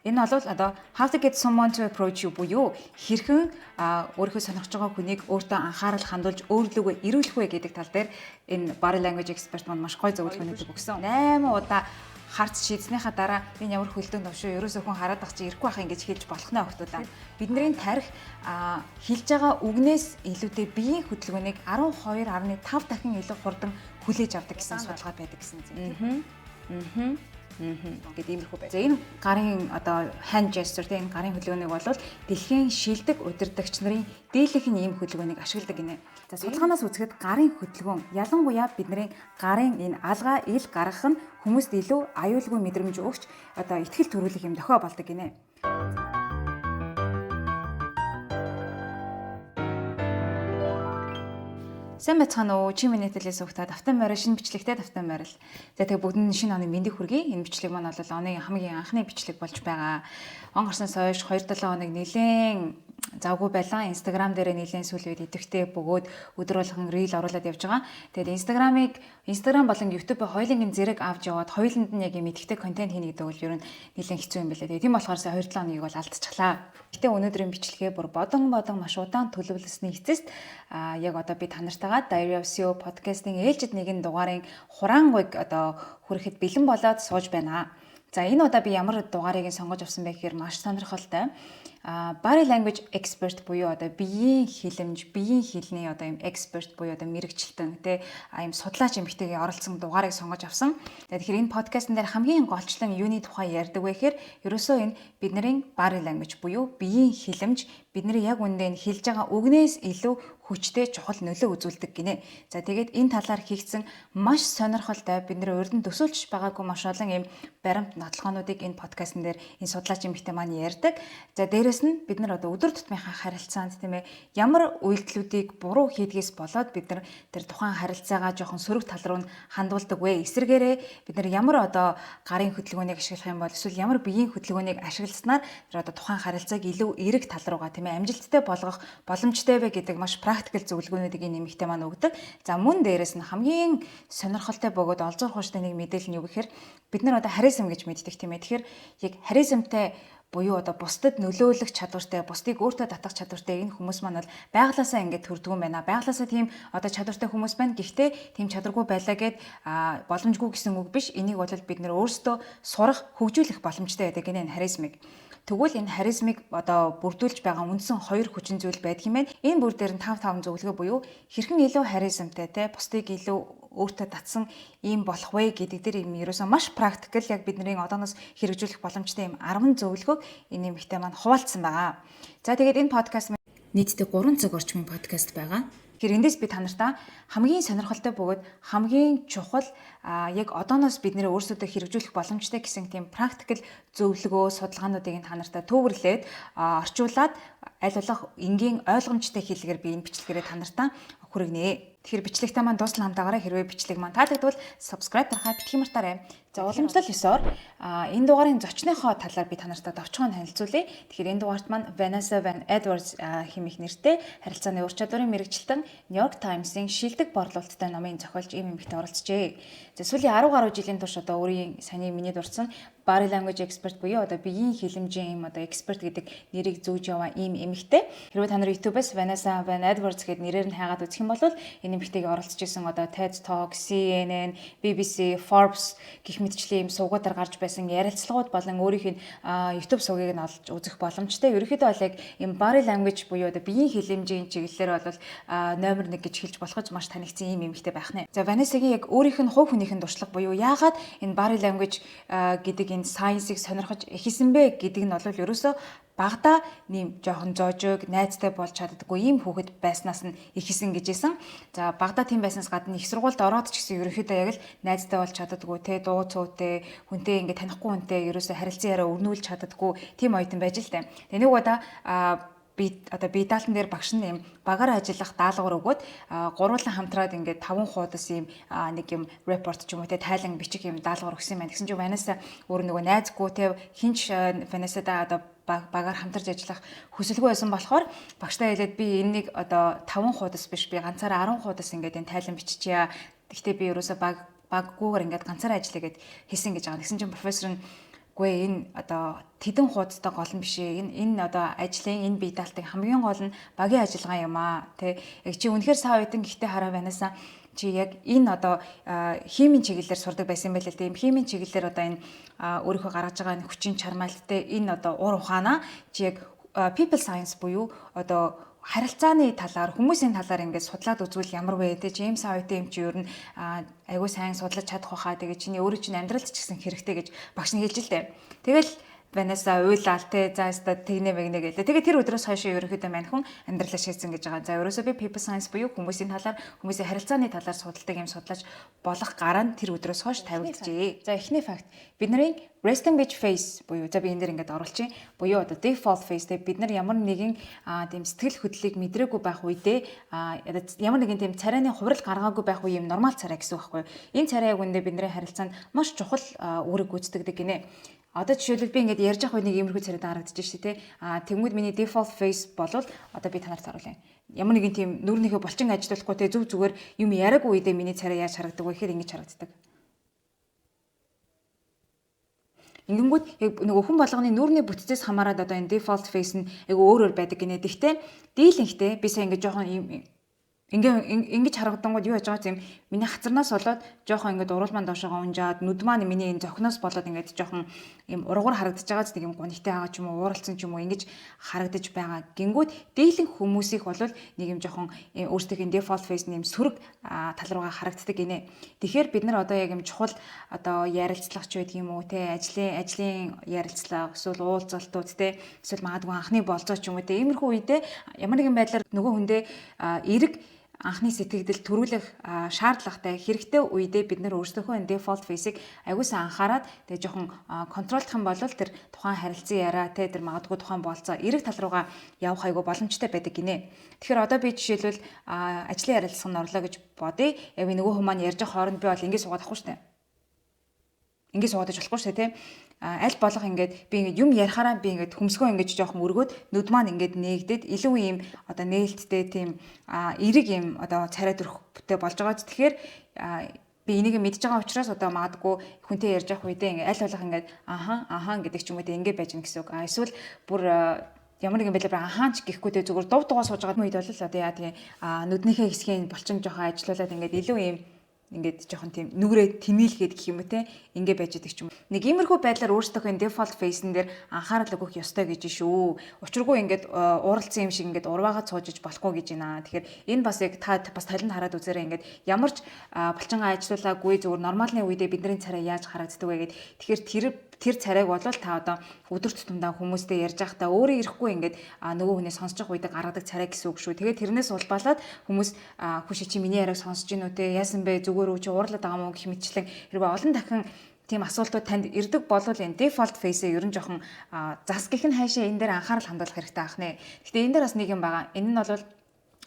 Энэ бол одоо how to get someone to approach you буюу хэрхэн өөрийнхөө сонирхож байгаа хүнийг өөртөө анхаарал хандуулж өөрлөгөө ирүүлэх вэ гэдэг тал дээр энэ body language expert маань маш гоё зөвлөгөөнүүд өгсөн. 8 удаа харц шийдснийхаа дараа энэ ямар хөлтөнд овшоо ерөөсөө хүн хараад ах чи ирэхгүй ах ингэж хэлж болох нэ охтуулаа. Бидний тарих хэлж байгаа үгнээс илүүтэй биеийн хөдөлгөөнийг 12.5 дахин илүү хурдан хүлээж авдаг гэсэн судалгаа байдаг гэсэн зүйл. Гэдэг иймэрхүү байна. За энэ гарын одоо hand gesture тийм гарын хөдөлгөөнийг бол дэлхийн шилдэг удирдагч нарын дийлэнх нь ийм хөдөлгөөнийг ашигладаг гинэ. За судалгаанаас үзэхэд гарын хөдөлгөөн ялангуяа бидний гарын энэ алгаа ил гаргах нь хүмүүст илүү аюулгүй мэдрэмж өгч одоо ихтгэл төрүүлэх юм дохио болдог гинэ. Сайн байцгаана уу? Чи миний телээс ухтаа давтан морь шинэ бичлэгтэй давтан морь л. За тэгээ бүгдэнд шинэ оны мэндийг хүргэе. Энэ бичлэг маань бол оны хамгийн анхны бичлэг болж байгаа. Он гарснаас хойш 2-7 хоног нэлээд завгүй байлаа. Instagram дээр нэлээд сүүл үед идэвхтэй бөгөөд өдөр болгон reel оруулаад явж байгаа. Тэгээд Instagram болон YouTube хоёулынгийн зэрэг авч яваад хоёуланд нь яг юм идэвхтэй контент хийнэ гэдэг бол ер нь нэлээд хэцүү юм байлаа. Тэгээд тийм болохоор 2-7 хоногийг бол алдчихлаа. Гэтэ өнөөдрийн бичлэгээ бүр бодон маш удаан төлөвлөсний эцэст яг одоо би та нартайгаа Diary of CEO подкастын ээлжид нэгэн дугаарын хураангуйг одоо хүрэхэд бэлэн болоод сууж байна. За энэ удаа би ямар дугаарыг сонгож авсан бэ гэхээр маш сонирхолтой. Body language expert буюу одоо биеийн хэлэмж, биеийн хэлний одоо юм expert буюу одоо мэрэгчлэн тэ юм судлаач эмэгтэйгийн оролцсон дугаарыг сонгож авсан. Тэгэхээр энэ подкастн дээр хамгийн голчлон юуны тухай ярьдаг вэ гэхээр ерөөсөө энэ бидний body language буюу биеийн хэлэмж бидний яг үндэ хэлж байгаа үгнээс илүү хүчтэй чухал нөлөө үзүүлдэг гинэ. За тэгээд энэ талаар хийгдсэн маш сонирхолтой бид нэр урд нь төсөөлж байгаагүй маш олон юм баримт нотлохоонуудыг энэ подкастн дээр энэ судлаач эмэгтэй маань ярьдаг. За дээрэс нь бид нар одоо өдөр тутмынхаа харилцаанд тийм ээ ямар үйлдэлүүдийг буруу хийдгээс болоод бид нар тэр тухайн харилцаагаа жоохон сөрөг тал руу хандуулдаг вэ? Эсвэргээрээ бид нар ямар одоо гарын хөдөлгөөнийг ашиглах юм бол эсвэл ямар биеийн хөдөлгөөнийг ашигласнаар тэр одоо тухайн харилцааг илүү эерэг тал руугаа тийм ээ амжилттай болгох боломжтой вэ гэдэг маш практикл зөвлөгөөнүүдийг нэмэгтэй маань өгдөг. За мөн дээрэс нь хамгийн сонирхолтой бөгөөд олзуурах хууштай нэг мэдээлэл нь юу гэхээр бид нар одоо харизм гэж мэддэг тийм ээ. Тэгэхээр яг харизмтай буюу одоо бусдад нөлөөлөх чадвартай, бусдыг өөртөө татах чадвартай энэ хүмүүс маань бол байглаасаа ингэж төрдөг юм байна. Байглаасаа тийм одоо чадвартай хүмүүс байна. Гэхдээ тийм чадваргүй байлаа гэд боломжгүй гэсэн үг биш. Энийг бол бид нэр өөрсдөө сурах, хөгжүүлэх боломжтой байдаг гэнэ энэ харизмыг. Тэгвэл энэ харизмыг одоо бүрдүүлж байгаа үндсэн хоёр хүчин зүйл байдаг юм байна. Энэ бүр дээр нь 5 зөвлөгөө буюу хэрхэн илүү харизмтай те бусдыг илүү өөртөө татсан ийм болох вэ гэдэг дээр юм ерөөсөө маш практикл яг бидний одооноос хэрэгжүүлэх боломжтой юм 10 зөвлөгөөг энэ нэмэгтэй маань хуваалцсан байгаа. За тэгээд энэ подкаст нийтдээ 3 цаг орчмын подкаст байгаа. Тэгэхээр эндээс би та нартаа хамгийн сонирхолтой бөгөөд хамгийн чухал яг одооноос бид нэр өөрсдөө хэрэгжүүлэх боломжтой гэсэн тийм практикл зөвлөгөө судалгаануудыг та нартаа төвөрлээд орчуулад аль болох энгийн ойлгомжтой хэллэгээр би энэ бичлэгээрээ та нартаа хүргэнэ. Тэгэхээр бичлэгтээ маань дуустал хамтаагаараа хэрвээ бичлэг маань таалагдвал subscribe дарахаа битгий мартаарай. За уламжлал 9-оор энэ дугаарын зочныхоо талаар би та нартай товчхон танилцуулъя. Тэгэхээр энэ дугаарт маань Vanessa Van Edwards хэмээх нэртэй харилцааны ур чадварын мэрэгчлэн New York Times-ийн шилдэг борлуулалттай номын зохиолч ийм эмэгтэй оролцжээ. За сүүлийн 10 гаруй жилийн турш одоо өөрийн саний миний дурдсан body language expert буюу одоо биеийн хэлэмжийн юм одоо expert гэдэг нэрийг зүүж яваа ийм эмэгтэй. Хэрвээ та нар YouTube-аас Vanessa Van Edwards гэдэг нэрээр нь хайгаад үзэх юм бол энэ эмэгтэйг оролцож исэн одоо TED Talk, CNN, BBC, Forbes гэх мэтчлийн юм сувгуудаар гарч байсан ярилцлагууд болон өөрийнх нь YouTube сувгийг нь олж үзэх боломжтой. Ерөнхийдөө бол яг юм body language буюу одоо биеийн хэлэмжийн чиглэлээр бол номер 1 гэж хэлж болох ч маш танигдсан ийм эмэгтэй байх нэ. За Vanessa-гийн яг өөрийнх нь хувь хүнийхэн туршлага буюу яагаад энэ body language гэдэг энэ science-ыг сонирхож эхэлсэн бэ гэдэг нь бол ерөөсөө багада нэм жоохон зоожог найзтай болж чаддаггүй ийм хүүхэд байснаас нь ихсэн гэжсэн. За багада тийм байснаас гадна их сургуульд ороод ч гэсэн ерөнхийдөө яг л найзтай болж чаддаггүй те дуу цуутай хүнтэй ингээ танихгүй хүнтэй ерөөсөө харилцан яриа өрнүүлж чаддаггүй тийм оюутан байж л таа. Тэгээ нэг удаа би даалтан дээр багш нь юм багаар ажиллах даалгавар өгөөд гуруулан хамтраад ингээд 5 хуудас юм нэг юм репорт ч юм уу те тайлан бичих юм даалгавар өгсөн юм байна. Тэгсэн чинь Vanessa өөр нөгөө найзгүй те хинч Vanessa-да одоо багаар хамтарч ажиллах хүсэлгүй байсан болохоор багштай хэлээд би энэнийг одоо 5 хуудас биш би ганцаараа 10 хуудас ингээд энэ тайлан биччихье. Гэхдээ би ерөөсөө баггүйгээр ингээд ганцаараа ажиллая гэд хэлсэн гэж байгаа. Тэгсэн чинь профессор нь үгүй энэ одоо тэдэн хуудастай гол нь биш ээ. Энэ одоо ажлын энэ бие даалтын хамгийн гол нь багийн ажиллагаа юм аа. Тэ яг чи үнэхээр сайн үйдэн гэхдээ хараа байнасаа чи яг энэ одоо химийн чиглэлээр сурдаг байсан байл л дээ. Химийн чиглэлээр одоо энэ өөрийнхөө гаргаж байгаа энэ хүчин чармайлттай энэ одоо ур ухаанаа чи яг people science буюу одоо харилцааны талаар хүмүүсийн талаар ингээд судлаад үзвэл ямар вэ те Джеймс Хавити юм чи ер нь айгүй сайн судлаж чадах байхаа тэгээ чиний өөрөө чинь амьдралд ч гэсэн хэрэгтэй гэж багш нь хэлж л дээ. Тэгэл Ванеса уйлал те за яста тэгнэ мэгнэ гэлээ. Тэгээ тэр өдрөөс хойш ерөнхийдөө мань хүн амьдралаа шийдсэн гэж байгаа. За ерөөсөө би people science буюу хүмүүсийн талаар хүмүүсийн харилцааны талаар судалдаг юм судлаж болох гараа нь тэр өдрөөс хойш тавигджээ. За эхний факт бидний resting bitch face буюу за би энэ дэр ингээд оруулчих. Буюу одоо default face те бид нар ямар нэгэн тийм сэтгэл хөдлөлийг мэдрээгүй байх үедээ ямар нэгэн тийм царайны хувирал гаргаагүй байх үе юм нормал царай гэсэн үг байхгүй. Энэ царай яг үндэ бидний харилцаанд маш чухал үүрэг гүйцэтгэдэг гинэ. Одоо жишээлбэл би ингээд ярьж явах үед нэг иймэрхүү царайд харагдаж штэ тий. Тэгмүүд миний default face болвол одоо би танарт харуулъя. Ямар нэгэн тийм нүрнийхээ булчин ажилуулахгүй тий зүг зүгээр юм яриаггүй үедээ миний царай яаж харагддаг вэ гэхээр ингэж харагддаг. Ингэнгүүт яг нөгөө хүн болгоны нүрний бүтцээс хамаарат одоо энэ default face нь айгу өөр байдаг гинэ. Гэхдээ дийлэнхтэй би сая ингэж жоохон юм ингэж харагдангууд юу яаж байгаа юм миний хацарнаас болоод жоохон ингээд уруулман доошоо унжаад нүд маань миний энэ зохиноос болоод ингээд жоохон юм ургуур харагдаж байгаа ч нэг юм гонхтой байгаа ч юм уу ууралцсан ч юм уу ингэж харагдаж байгаа. Гингүүд дийлэнх хүмүүсийнх бол нэг юм жоохон өөрсдийнхээ default face нэм сөрөг тал руугаа харагддаг гинэ. Тэгэхээр бид нар одоо яг юм чухал одоо ярилцлага ч байдаг юм уу те ажлын ярилцлага эсвэл уулзалтууд те эсвэл магадгүй анхны болцоо ч юм уу те иймэрхүү үедээ ямар нэгэн байдлаар нөгөө хүндээ эерэг анхны сэтгэгдэл төрүүлэх шаардлагатай хэрэгтэй үедээ бид нар өөрсдийнхөө default face-ийг аягуулсан анхаарад тэгээ жоохон контролдох юм бол тэр тухайн харилцан яриа те тэр магадгүй тухайн болцоо эрэг тал руугаа явах айгүй боломжтой байдаг гинэ. Тэгэхээр одоо би жишээлбэл ажлын ярилцлаганд орлоо гэж бодъё. Яг би нөгөө хүмүүс маань ярьж байгаа хооронд би бол ингэ суугаад ахгүй штэ. Ингэ суугаад болохгүй штэ те. Аль болох ингээд би ингээд юм ярихаараа би ингээд хөмсгөө ингээд жоохон өргөөд нүд маань ингээд нээгдээд илүү ийм одоо нээлттэй тийм эерэг ийм одоо царай төрхтэй болж байгаа ч тэгэхээр би энийг мэдж байгаа учраас одоо магадгүй хүнтэй ярьж явах үедээ ингээд аль болох ингээд аха гэдэг ч юм уу те ингээд байж гэн гэсэн үг. Эсвэл бүр ямар нэгэн байдлаар ахаач гэхгүй те зүгээр дув дугаа сууж байгаа үед бол одоо яа тийм нүднийхээ хэсгийн булчин жоохон ажиллуулад ингээд илүү ийм ингээд жоохон тийм нүгрээ тэмийлгээд гэх юм уу те ингээ байж идэг ч юм. Нэг иймэрхүү байдлаар өөрсдийнхөө default face-н дээр анхаарал өгөх ёстой гэж шүү. Учиргүй ингээд ууралцсан юм шиг ингээд урваагаад суужиж болохгүй гэж байна. Тэгэхээр энэ бас яг та бас талент хараад үзээрэй ингээд ямар ч булчингаа ажиллуулаагүй зүгээр нормалны үедээ бидний царай яаж харагддаг вэ гэд. Тэгэхээр тэр царайг бол та одоо өдөр тутамдаа хүмүүстэй ярьж байхдаа өөрөө ирэхгүй ингээд нөгөө хүнээ сонсож байгаа үедээ гаргадаг царай гэсэн үг шүү. Тэгээд тэрнээс улбалаад хүмүүс хүши чи миний яриаг сонсож гинүү те яасан бэ зүгээр үү чи уурлаад байгаа мó гэх мэтчлэн хэрвээ олон дахин тийм асуултууд танд ирдэг болвол энэ default face-ээ ер нь жоохон зас гэх нь хайшаа энэ дээр анхаарал хандуулах хэрэгтэй ах нэ. Гэхдээ энэ дээр бас нэг юм байгаа. Энэ нь бол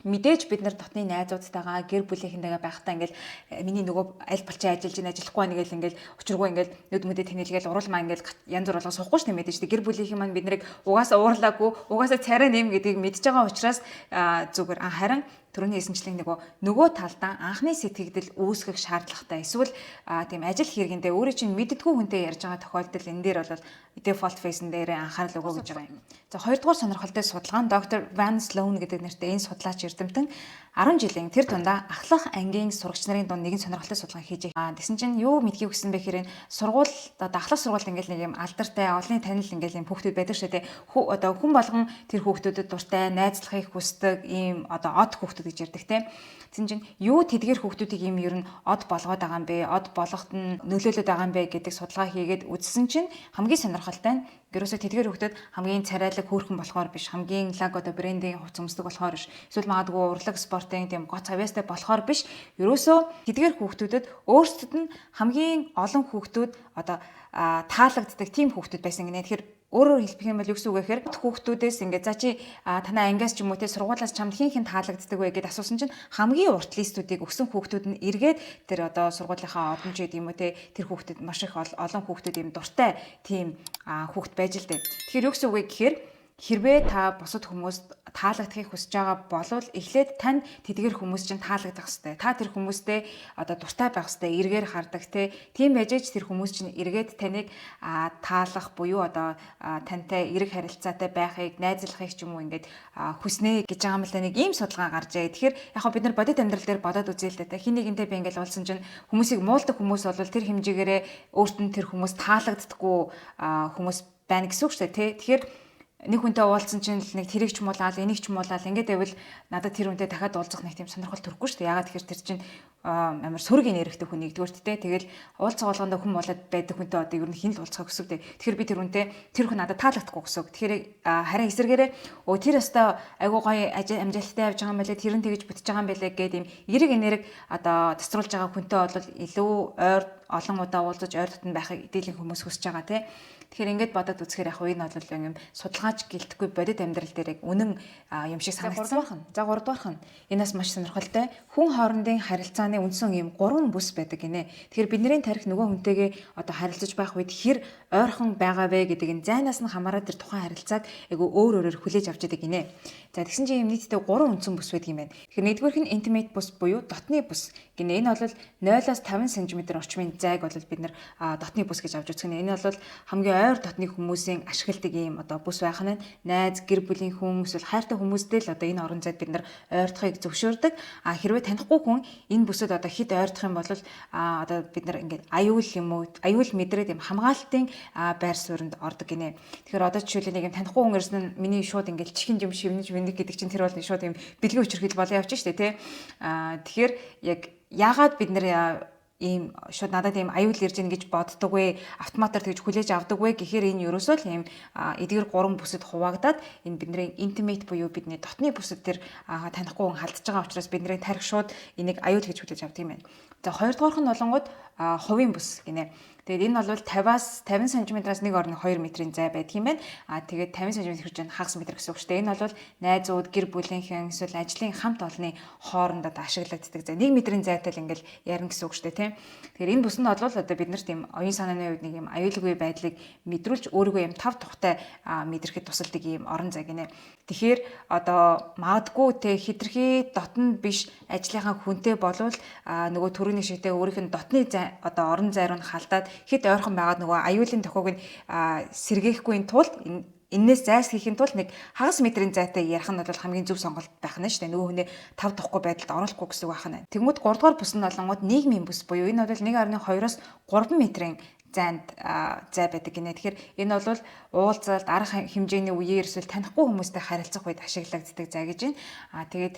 мэдээж бид нар дотны найзуудтайгаа гэр бүлийнхэнтэйгээ байхдаа ингээл миний нөгөө аль болчин ажиллаж ин ажиллахгүй нэгэл ингээл учиргүй ингээл нүд мүдэ тэнэлгээл уралмаа ингээл янз бүр болгоо суухгүй ш нь мэдээж гэр бүлийнхэн маань бид нарыг угаасаа уурлаагүй угаасаа царай нэм гэдгийг мэдж байгаа учраас зүгээр харин түрүүний хэлсэнчлэн нөгөө талдаа анхны сэтгэгдэл үүсгэх шаардлагатай эсвэл тийм ажил хэрэгэндээ өөрөө чинь мэддэггүй хүнтэй ярьж байгаа тохиолдол энэ дээр бол default face-н дээр анхаарал өгөө гэж байгаа юм. За хоёрдугаар сонирхолтой судалгаа нь доктор Van Sloan гэдэг нэртэй энэ судлаач эрдэмтэн 10 жилийн тэр тундаа ахлах ангийн сурагч нарын дунд нэгэн сонирхолтой судалгаа хийж тэгсэн чинь юу мэдхийг хүссэн бэ гэхээр сургууль ахлах сургууль ингээл нэг юм алдартай олонний танил ингээл юм хүүхдүүд байдаг шүү дээ. Одоо хүн болгон тэр хүүхдүүдэд дуртай найзлахыг хүсдэг ийм одоо од хүүхдүүд гэж ярьдаг те. Тэгсэн чинь юу тэдгээр хүүхдүүдийг ийм ер нь од болгоод байгаа юм бэ? Од болгоход нь нөлөөлөд байгаа юм бэ гэдэг судалгаа хийгээд үзсэн чинь хамгийн сонирхолтой нь ерөөсө тэдгээр хүүхдүүд хамгийн царайлаг хөөрхөн болохоор биш, хамгийн лаг одоо брендийн хувц өмсдөг болохоор биш. Эсвэл магадгүй урлаг спортын тийм гоц авьяастай болохоор биш. Ерөөсө тэдгээр хүүхдүүдэд өөрсдөд нь хамгийн олон хүүхдүүд одоо таалагддаг тийм хүүхдүүд байсан гинэ. Тэгэхээр өөрөөр хэлбэх юм бол юу гэсэн үг вэ гэхээр хүүхдүүдээс ингээд за чи танай ангиас ч юм уу те сургуулиас чамд хин таалагддаг вэ гэдээ асуусан чинь хамгийн урт листүүдийг өгсөн хүүхдүүд нь эргээд тэр одоо сургуулийнхаа одон ч гэдэг юм уу те тэр хүүхдэд маш их олон хүүхдүүд юм дуртай тийм хүүхд байж л дээ. Тэгэхээр юу гэсэн үг вэ гэхээр хэрвээ та бусад хүмүүст таалагдахыг хүсэж байгаа бол эхлээд танд тэдгээр хүмүүс чинь таалагдах хэрэгтэй. Та тэр хүмүүстэй одоо дуртай байх хэрэгтэй, эргээр хардаг те. Тийм байж аж тэр хүмүүс чинь эргээд таныг таалах буюу одоо тантай эрэг харилцаатай байхыг, найзлахыг ч юм уу ингээд хүснэ гэж байгаа юм л да, нэг ийм судалгаа гарчээ. Тэгэхээр яг бид нар бодит амьдрал дээр бодоод үзье л да те. Хин нэгэнтэй би ингээд уулзсан чинь хүмүүсийг муулдаг хүмүүс бол тэр хэмжээгээрээ өөрт нь тэр хүмүүс таалагддаггүй хүмүүс байна гэсэн үг шүү дээ тий. Тэгэхээр нэг хүнтэй уулзсан чинь нэг тэрийг ч муулаад энийг ч муулаад ингээд байвал надад тэр хүнтэй дахиад уулзах нэг тийм сонирхол төрөхгүй шүү дээ. Ягаад тэгэхээр тэр чинь амар сөрөгийн нэрхтэй хүн нэгдүгээрт те. Тэгэл уулзах болгондоо хүн болоод байдаг хүнтэй одоо ер нь хин л уулзах гэсэн үг дээ. Тэгэхээр би тэр хүнтэй тэр хүн надад таалагдахгүй гэсэн үг. Тэгэхээр харин эсэргээрээ тэр өстой айгуу гоё амжилттай явж байгаа юм байлээ. Тэр нь тэгж бүтэж байгаа юм байлээ гэдэг юм эрэг энерги одоо тасруулж байгаа хүнтэй бол илүү ойр олон удаа уулзаж ойр дотн байхыг эдээлийн хүмүүс хүсэж байгаа те. Тэгэхээр ингээд бодоод үзэхээр яг энэ бол юм судалгаач гэлтэхгүй бодит амьдрал дээр яг үнэн юм шиг санагдсан. За 3 дугаарх нь энэс маш сонирхолтой. Хүн хоорондын харилцааны үндсэн юм 3 бүс байдаг гинэ. Тэгэхээр бидний тарих нөгөө хүнтэйгээ одоо харилцаж байх үед хэр ойрхон байгаа вэ гэдэг энэ зайнаас нь хамаараад тэр тухайн харилцааг айгу өөр өөрөөр хүлээж авч яадаг гинэ. За тэгсэн чинь юм нийтдээ 3 үндсэн бүс байдаг юм байна. Тэгэхээр нэгдүгээрх нь intimate бүс буюу дотны бүс гинэ. Энэ бол 0-аас 50 см орчмын зайг бол бид нар дотны бүс гэж авч үзэх нь. Энэ бол хамгийн ойр дотны хүмүүсийн ашигладаг юм одоо бүс байх нь найз, гэр бүлийн хүн эсвэл хайртай хүмүүстэй л одоо энэ орон зайд бид нар ойртохыг зөвшөөрдөг. Хэрвээ танихгүй хүн энэ бүсэд одоо хит ойртох юм бол одоо бид нар ингээд аюул юм уу? Аюул мэдрээд юм хамгаалтын байр сууринд ордог гинэ. Тэгэхээр одоо жишээлбэл нэг юм танихгүй хүн ирсэн нь миний шууд ингээд чихэн юм шивнэж вэнийг гэдэг чинь тэр бол шууд юм бэлгийн өчрхэл болоо явчих штэ тий. Тэгэхээр яг яагаад бид нар ийм шууд надад ийм аюул ирж гин гэж боддог вэ? Автоматар тэгж хүлээж авдаг вэ гэхээр энэ ерөөсөө л ийм эдгээр 3 бүсэд хуваагдаад энэ бидний intimate буюу бидний дотны бүсэд тэр танихгүй хүн халдж байгаа учраас бидний тарих шууд энийг аюул гэж хүлээж авдаг юм байна. За 2 дугаарх нь болонгууд хувийн бүс гинэ. Тэгээд энэ бол 50-аас 50 см-аас 1 орны 2 метрийн зай байдаг юм байна. Тэгээд 50 см хүрч байгаа хагас метр гэсэн үг шүү дээ. Энэ бол найзууд, гэр бүлийнхэн эсвэл ажлын хамт олонны хооронд одоо ашиглагддаг зай. 1 метрийн зайтай л ингээл ярина гэсэн үг шүү дээ, тийм. Тэгэхээр энэ бүс нь бол одоо бид нарт юм оюун санааны үед нэг юм аюулгүй байдлыг мэдрүүлж өөрийгөө юм тав тухтай мэдрэхэд тусалдаг юм орон зай гинэ. Тэгэхээр одоо магадгүй те хитрхи дотн биш ажлынхаа хүнтэй болвол нөгөө төрөний шигтэй өөрийнх нь дотны зай одоо орон зай руу халдаад хэд ойрхон байгаад нөгөө аюулын тохиог нь сэргээхгүй тулд энээс зайлсхийхин тулд нэг хагас метрийн зайтай ярих нь бол хамгийн зөв сонголт байх нь шүү дээ. Нөгөө хүнээ тав тухгүй байдалд оруулахгүй гэсэн үг байх нь. Тэгмүүд 3 дугаар бүс нь болонгууд нийгмийн бүс буюу энэ бол 1.2-оос 3 метрийн зайд зай байдаг гинэ. Тэгэхээр энэ бол уулзалт арга хэмжээний үеэр эсвэл танихгүй хүмүүстэй харилцах үед ашиглагддаг зай гэж байна. Тэгээд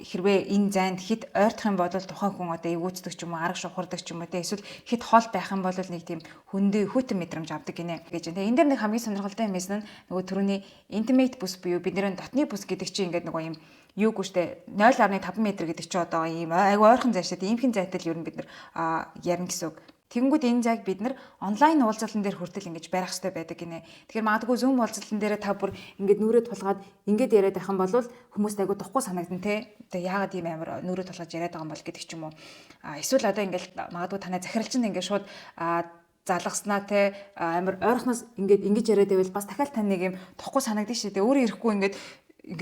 хэрвээ энэ зайд хит ойртох юм бол тухайн хүн одоо эвгүүцдэг ч юм уу, арга шухардаг ч юм уу, эсвэл хит хол байх юм бол нэг тийм хөндөө хөтөн мэдрэмж авдаг гинэ гэж байна. Энэ дээр нэг хамгийн сонирхолтой юм нь нөгөө түрүүний intimate бүс буюу бидний дотны бүс гэдэг чинь ингээд нөгөө юм юугүй штэ 0.5 м гэдэг чи одоо ийм айгу ойрхон зай штэ иймхэн зайтай л ер нь бид нар ярина гэсэн үг. Тэгэнгүүт энэ зайг бид нар онлайн уулзалтан дээр хүртэл ингэж барих хэрэгтэй байдаг гинэ. Тэгэхээр магадгүй Zoom уулзалтан дээр та бүр ингэж нүрээ тулгаад ингэж яриад байх юм бол хүмүүст айгу духгүй санагдана те. Тэгээ яагаад ийм амар нүрээ тулгаж яриад байгаа юм бол гэдэг ч юм уу. Эсвэл одоо ингэж магадгүй танай захиралчин ингэж шууд залгаснаа те амар ойрхоноос ингэж яриад байвал бас дахиад тань нэг юм тухгүй санагдаж шүү дээ. Өөрөө ирэхгүй ингэж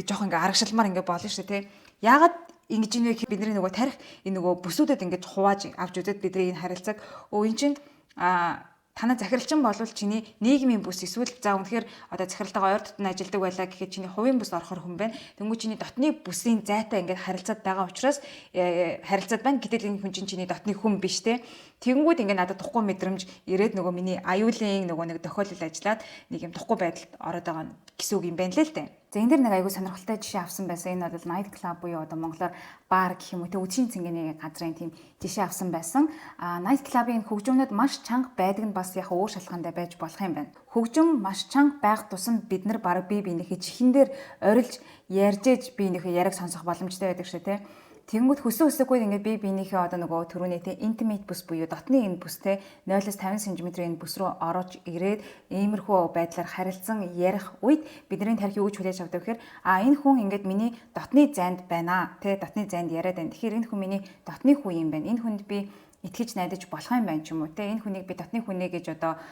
жоох ингэ аргашилмаар ингэ болно шүү дээ те. Яагаад ингэж нэг бидний нөгөө тарих энэ нөгөө бүсүүдэд ингэж хувааж авч үзээд бидний энэ харилцааг эн чинь танай захиралчин болвол чиний нийгмийн бүс эсвэл за үнэхээр одоо захиралтайгаа ойр дотн ажилладаг байлаа гэхэд чиний хувийн бүс орохор хүн байна. Тэнгүү чиний дотны бүсийн зайтай ингээд харилцаад байгаа учраас харилцаад байна. Гэтэл энэ хүн чиний дотны хүн биш те. Тэгэнгүүт ингээд надад тухгүй мэдрэмж ирээд нөгөө миний аюулын нөгөө нэг тохиолдол ажиллаад нэг юм тухгүй байдалд ороод байгаа гэсэн үг юм байна л дээ. За энэ дэр нэг айгүй сонирхолтой жишээ авсан байсан. Энэ бол night club буюу одоо монголоор бар гэх юм уу те үдшийн цэнгэний газрын тийм жишээ авсан байсан. Night club-ийн хөгжмөнүүд маш чанга байдаг нь бас яг өөр шалтгаантай байж болох юм байна. Хөгжим маш чанга байх тусам бид нар баг бие биенийхээ чихэн дээр орилж ярьж ээж биенийхээ яриг сонсох боломжтой байдаг шүү те. Тэнгүүд хүсэн хүсэггүй ингээд бие биенийхээ одоо нөгөө түрүүний те intimate бүс буюу дотны энэ бүстэй 0-аас 50 см-ийн бүс рүү орож ирээд иймэрхүү байдлаар харилцан ярих үед бидний тарих юу гэж хүлээж авдаг гэхээр энэ хүн ингээд миний дотны зайд байна те дотны зайд яриад байна. Тэгэхээр энэ хүн миний дотны хүн юм байна. Энэ хүнд би итгэж найдаж болох юм байна ч юм уу те энэ хүнийг би дотны хүнээ гэж одоо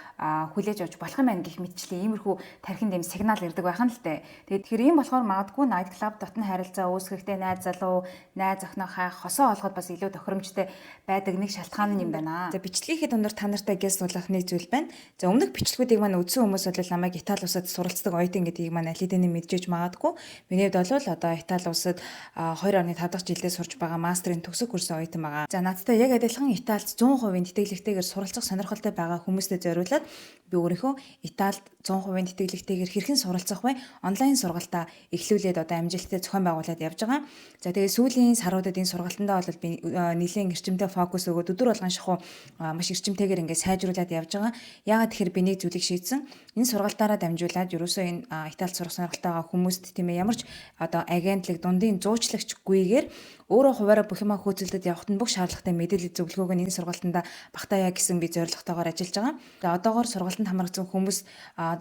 хүлээж авч болох юм байна гэх мэтчлээ иймэрхүү тархинд юм сигнал ирдэг байх нь л те. Тэгээд тэгэхээр ийм болохоор магадгүй night club дотны харилцаа үүсгэхдээ найз залуу, найз охиноо хайх, хосоо олоход бас илүү тохиромжтой байдаг нэг шалтгаан юм байна. За бичлэгийнхээ дундор та нартай гяс суулгах нэг зүйл байна. За өмнөх бичлэгүүдийг маань үзсэн хүмүүс бол намайг Итали улсад суралцдаг оюутан гэдгийг маань аль хэдийн мэдчихэж магадгүй. Миний хувьд бол одоо Итали улсад 2.5 дахь жилдээ сурч байгаа мастрын төгсөг хүрсэн оюутан байгаа. За надтай яг адилхан Италид 100% тэтгэлэгтэйгээр суралцах сонирхолтой байгаа хүмүүстэй зориулаад би өөрийнхөө Италид 100% тэтгэлэгтэйгээр хэрхэн суралцах вэ? Онлайн сургалтаа эхлүүлээд одоо амжилттай зохион байгуулад явж байгаа. За тэгээд сүүлийн саруудад энэ сургалтандаа бол би нэлээд эрчимтэй фокус өгөөд өдөр болгон шахуу маш эрчимтэйгээр ингээд сайжруулад явж байгаа. Яагаад тэгэхээр би нэг зүйлийг шийдсэн. Энэ сургалтаараа дамжуулаад ерөөсөө энэ Италид сурах сонирхолтой байгаа хүмүүст тийм ээ ямар ч одоо агентлаг дундын зуучлагчгүйгээр өөрөө хуваараа бүх юмаа хөөцөлдөд явахад нь бүх шаардлагатай мэдээлэл зөвлөгөөг нь энэ сургалтанда багтаая гэсэн би зорилготойгоор ажиллаж байгаа. Тэгээ одоогоор сургалтанд хамрагдсан хүмүүс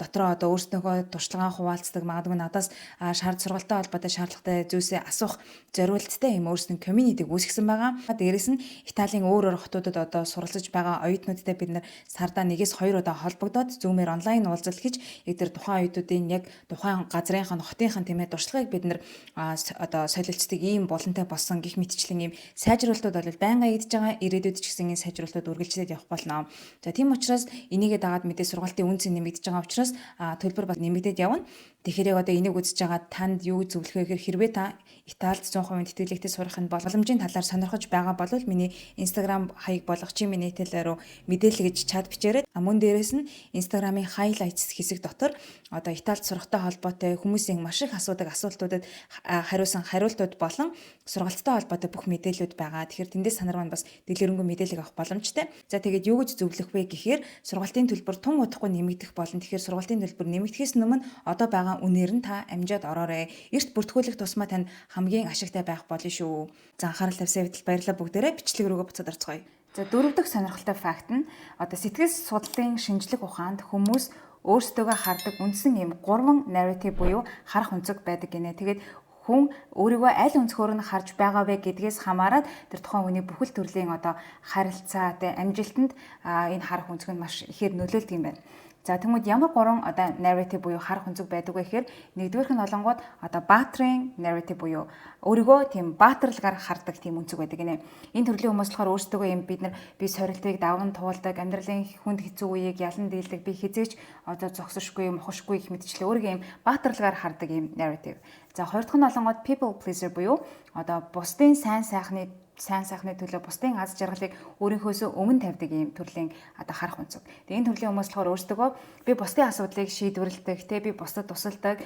дотроо одоо өөрсдөө туршлагаа хуваалцдаг магадгүй надаас сургалттай холбоотой шаардлагатай зүйлсээ асуух зориулттай юм өөрсдөө community-г үүсгэсэн байгаа. Дээрээс нь Италийн өөр өөр хотуудад одоо суралцж байгаа оюутнуудтай бид нэр сардаа 1-2 удаа холбогдоод Zoom-ээр онлайн уулзалт хийж яг тэр тухайн оюутнуудын яг тухайн газрынхаа хотынхаа тийм ээ туршлагыг бид нэр одоо солилцдог ийм болонтой болсон гих мэтчлэн ийм сайжруулалтууд бол байнга идэж байгаа. Ирээдүйд ч гэсэн энэ сайжруулалтууд үргэлжлээд явах болно. За тийм учраас энийгээ дагаад мэдээ сургалтын үнц нэмэгдэж байгаа учраас төлбөр бас нэмэгдээд явна. Тэгэхээр одоо энийг үзэж байгаа танд юу зөвлөхөөр хэрвээ та Италид 100% тэтгэлэгтэй сурахын боломжийн талаар сонирхож байгаа бол миний Instagram хаяг болох Chiminettel руу мэдээлэл гэж чат бичээрэй. Мөн дээрээс нь Instagram-ын highlights хэсэг дотор одоо Италид сурахтай холбоотой хүмүүсийн маш их асуултуудад хариулсан хариултууд болон сургалттай холбоотой бүх мэдээлэлүүд байгаа. Тэгэхээр тэндээс санаар маань бас дэлгэрэнгүй мэдээлэл авах боломжтой. За тэгээд юу гэж зөвлөх вэ гэхээр сургалтын төлбөр тун удахгүй нэмэгдэх болно. Тэгэхээр сургалтын төлбөр нэмэгдэхээс өмнө одоо байгаа үнээр нь та амжаад ороорой. Эрт бүртгүүлэх тусмаа танд хамгийн ашигтай байх болно шүү. За анхаарал тавьсан хэвдэл баярлалаа бүгдээрээ бичлэг рүүгээ буцаад орцгоё. За дөрөв дэх сонирхолтой факт нь одоо сэтгэл судлалын шинжлэх ухаанд хүмүүс өөрсдөө хардаг үндсэн юм 3 narrative буюу харах өнцөг байдаг гинэ. Тэгээд хүн өөрийгөө аль өнцгөр нь харж байгаа вэ гэдгээс хамаарат тэр тухайн хүний бүхэл төрлийн одоо харилцаа, амжилтанд энэ харах өнцөг нь маш ихээр нөлөөлдөг юм байна. За тэгмүүд ямар 3 одоо narrative буюу харах өнцөг байдаг вэ гэхээр нэгдүгээрх нь олонгууд одоо баатрын narrative буюу өөрийгөө тийм баатарлагаар хардаг тийм өнцөг байдаг гинэ. Энэ төрлийн хүмүүс болохоор өөрсдөө юм би сорилтыг даван туулдаг, амьдралын хүнд хэцүү үеийг ялан дийлдэг, би хизээч одоо зогсошгүй, мохошгүй их мэдчлээ өөрийгөө юм баатарлагаар хардаг юм narrative. За хоёр дахь нь олонгууд people pleaser буюу одоо бусдын сайн сайхны төлөө бусдын аз жаргалыг өөрийнхөөсөө өмнө тавьдаг ийм төрлийн одоо харах өнцөг. Тэгээ энэ төрлийн хүмүүс болохоор өөрсдөө би бусдын асуудлыг шийдвэрлэдэг, би бусдад тусалдаг,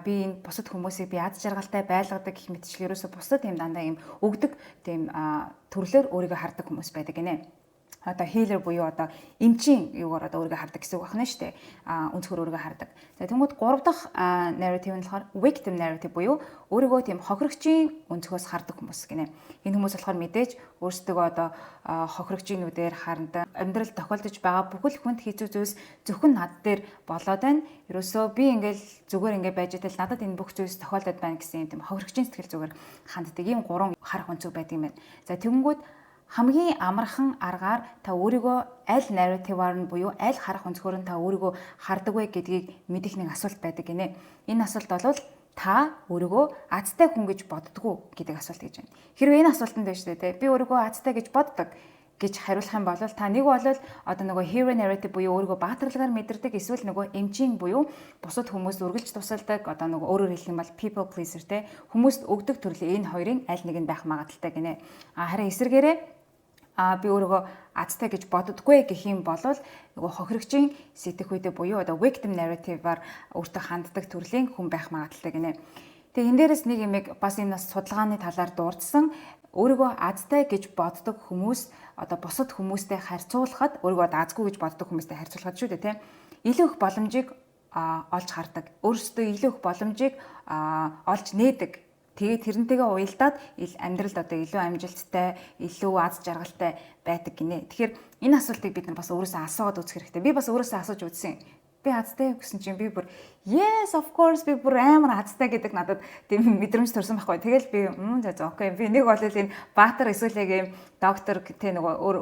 би энэ бусад хүмүүсийг би аз жаргалтай байлгадаг гэх мэтчлэн ерөөсөө бусдад ийм дандаа ийм өгдөг тийм төрлөөр өөрийгөө хардаг хүмүүс байдаг гинэ. Одоо healer буюу одоо эмчийн юугаар одоо өөрийгөө хардаг гэсэн үг байна шүү дээ. Өнцгөр өөрийгөө хардаг. За тэгмүүд 3 дахь narrative нь болохоор victim narrative буюу өөрийгөө тийм хохирогчийн өнцгөөс хардаг хүмүүс гинэ. Энэ хүмүүс болохоор мэдээж өөрсдөө одоо хохирогчийн нүдээр харна. Амьдрал тохиолдож байгаа бүхэл хүнд хэцүү зүйлс зөвхөн над дээр болоод байна. Ерөөсөө би ингээл зүгээр ингээ байж итэл надад энэ бүх зүйлс тохиолдоод байна гэсэн тийм хохирогчийн сэтгэл зүгээр ханддаг. Ийм 3 харах өнцөг байдаг юм байна. За тэгэнгүүт хамгийн амархан аргаар та өөрийгөө аль narrative-аар нь буюу аль харах өнцгөр нь та өөрийгөө хардаг вэ гэдгийг мэдэх нэг асуулт байдаг гинэ. Энэ асуулт бол та өөрийгөө азтай хүн гэж боддгоо гэдэг асуулт гэж байна. Хэрвээ энэ асуултанд байж тээ би өөрийгөө азтай гэж боддог гэж хариулах юм бол та нэг бол одоо нөгөө hero narrative буюу өөрийгөө баатарлагаар мэдэрдэг эсвэл нөгөө эмчийн буюу бусад хүмүүст үргэлж тусалдаг одоо нөгөө өөрөөр хэлэх юм бол people pleaser те хүмүүст өгдөг төрлийн энэ хоёрын аль нэг нь байх магадaltaй гинэ. Харин эсвэргээрээ би өөрийгөө азтай гэж боддоггүй гэх юм бол нөгөө хохирогчийн сэтгэх үедээ буюу одоо victim narrative-аар өөртөө ханддаг төрлийн хүн байх магадaltaй гинэ. Тэгээ энэ дээрээс нэг юмыг бас энэ бас судалгааны талаар дурдсан өөрийгөө азтай гэж боддог хүмүүс одоо бусад хүмүүстэй харьцуулахад өөрийгөө азгүй гэж боддог хүмүүстэй харьцуулахад шүү дээ тийм илүү их боломжийг олж хардаг. Өөрөөсөө илүү их боломжийг олж нээдэг. Тэгээд тэрнтэйгээ уялдаад амьдралд одоо илүү амжилттай, илүү аз жаргалтай байдаг гинэ. Тэгэхээр энэ асуултыг бид нар бас өөрөөсөө асууад үзэх хэрэгтэй. Би бас өөрөөсөө асууж үзсэн. Би азтай юу гэсэн чинь би бүр yes of course би бүр амар азтай гэдэг надад тийм мэдрэмж төрсөн байхгүй. Тэгэл би за окей би нэг бол энэ баатар эсвэл яг юм доктор тэ нөгөө өөр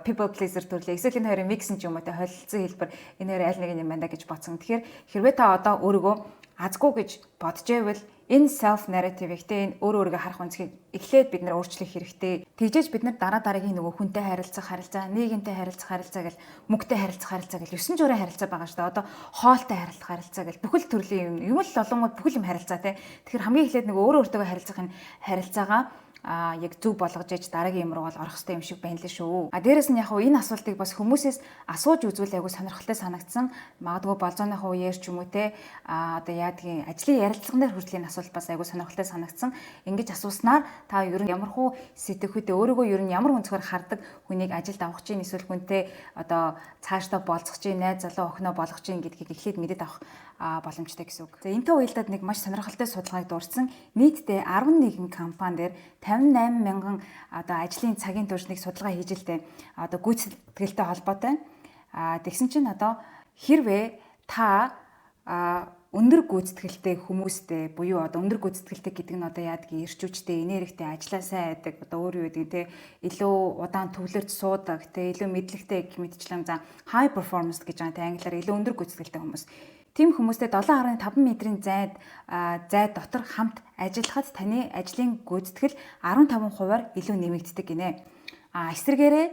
people pleaser төрлөө эсвэл энэ хоёрын микс юм уу тэ холилдсон хэлбэр энэ хоёр аль нэг юм байна гэж бодсон. Тэгэхээр хэрвээ та одоо өөрийгөө азгүй гэж бодож байвал энэ self narrative ихтэй энэ өөр өөргөө харах үнцгийг эхлээд бид нэр өөрчлөх хэрэгтэй. Тэгжээж бид нар дараа дараагийн нөгөө хүнтэй харилцаа, нийгэмтэй харилцаа гэл мөнгөтэй харилцаа гэл 9 журийн харилцаа байгаа шүү дээ. Одоо хоолтой харилцаа гэл бүхэл төрлийн юм л олонгууд бүхэл юм харилцаа тий. Тэгэхээр хамгийн эхлээд нөгөө өөрөө өөртөө харилцах энэ харилцаагаа яг зөв болгож ээж дараагийн юм руу орох хэрэгтэй юм шиг байна л шүү. Дээрэс нь яг энэ асуултыг бас хүмүүсээс асууж үзвэл айгу сонирхолтой санагдсан. Магадгүй болзооныхоо үеэр ч юм уу те одоо яадгийн ажлын ярилцлагын дээр хүртэл энэ асуулт бас айгу сонирхолтой санагдсан. Ингэж асууснаар та ер нь ямархуу сэтгэхүйдээ өөрийгөө ер нь ямар өнцгөр хардаг хүнийг ажилд авах чинь эсвэл хүнтэй одоо цаашдаа болцох чинь найз залуу охиноо болгох чинь гэдгийг эхлээд мэдээд авах боломжтой гэсэн үг. За энэтэй уялдаад нэг маш сонирхолтой судалгааг дурдсан. Нийтдээ 11 компани дээр 58 мянган одоо ажлын цагийн турш нэг судалгаа хийж л дээ. Одоо гүйцэтгэлтэй холбоотой. Тэгсэн чинь одоо хэрвээ та өндөр гүйцэтгэлтэй хүмүүстэй буюу одоо өндөр гүйцэтгэлтэй гэдэг нь одоо яадгийн ирчүүчтэй, энергитэй, ажиллаа сайн байдаг, одоо өөр юу гэдэг те илүү удаан төвлөрч суудаг, те илүү мэдлэгтэй гэх мэтчлэн за high performance гэж байгаа те англиар илүү өндөр гүйцэтгэлтэй хүмүүс. Тим хүмүүстэй 7.5 метрийн зайд дотор хамт ажиллахад таны ажлын гүйцэтгэл 15%-аар илүү нэмэгддэг гинэ. Эсвэргээрээ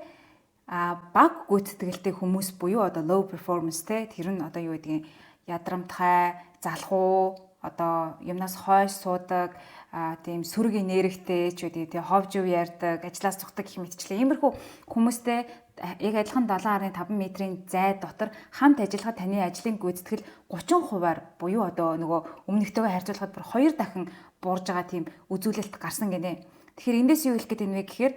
бага гүйцэтгэлтэй хүмүүс буюу одоо low performance те тэр нь одоо юу гэдгийг ядрамтгай, залхуу, одоо юмнаас хойш суудаг, тийм сүрэг энергитэй ч үгүй тийм ховжив ярьдаг, ажиллаас цухдаг гэх мэтчлээ. Иймэрхүү хүмүүстэй яг адилхан 7.5 метрийн зай дотор хамт ажиллахад таны ажлын гүйцэтгэл 30%-аар буюу одоо нөгөө өмнөхтэйгээ харьцуулахад бүр 2 дахин буурж байгаа тийм үзүүлэлт гарсан гинэ. Тэгэхээр эндээс юу хэлэх гээд байна вэ гэхээр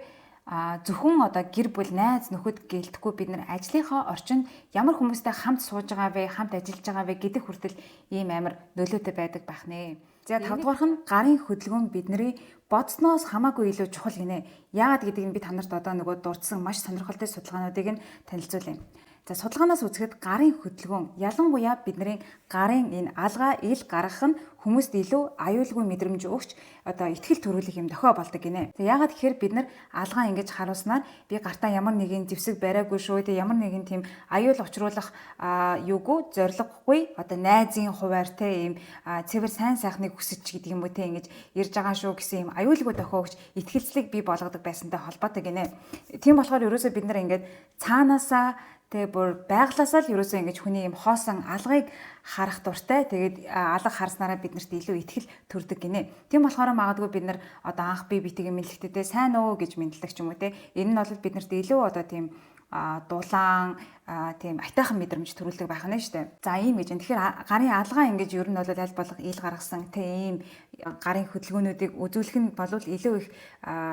зөвхөн одоо гэр бүл найз нөхөд гэлтэхгүй бид нар ажлынхаа орчинд ямар хүмүүстэй хамт сууж байгаа вэ, хамт ажиллаж байгаа вэ гэдэг хүртэл ийм амар нөлөөтэй байдаг байх нэ. За 5 дугаарх нь гарын хөдөлгөөн бидний бодсноос хамаагүй илүү чухал гинэ. Яагаад гэдгийг би та нарт одоо нөгөө дурдсан маш сонирхолтой судалгаануудыг нь танилцуулъя. За судалгаанаас үзэхэд гарын хөдөлгөөн ялангуяа бидний гарын энэ алгаа ил гаргах нь хүмүүст илүү аюулгүй мэдрэмж өгч одоо ихтгэл төрүүлэх юм дохио болдог гинэ. За яагаад гэхээр бид нар алгаа ингэж харуулснаар би гартаа ямар нэгэн зэвсэг бариагүй шүү. Тэ ямар нэгэн тийм аюул учруулах юугүй зориггүй одоо найзын хуваар те ийм цэвэр сайн сайхныг хүсэж гэдэг юм уу те ингэж ирж байгаа шүү гэсэн ийм аюулгүй дохио өгч итгэлцлийг бий болгодог байсантай холбоотой гинэ. Тийм болохоор ерөөсөө бид нар ингэж цаанаасаа тэгээ бүр байглаасаа л ерөөсөө ингэж хүний юм хоосон алгыг харах дуртай. Тэгээд алга харснараа биднэрт илүү ихтгэл төрдөг гинэ. Тийм болохоор магадгүй бид нар одоо анх бие биетэйгээ мэдлэгтэй сайн уу гэж мэдлэг ч юм уу те. Энэ нь бол биднэрт илүү одоо тийм дулаан тийм атайхан мэдрэмж төрүүлдэг байх нь шүү дээ. За ийм гэж. Тэгэхээр гарын алгаа ингэж ер нь бол аль болох ил гаргасан тийм гарын хөдөлгөөнүүдийг үзүүлэх нь болвол илүү их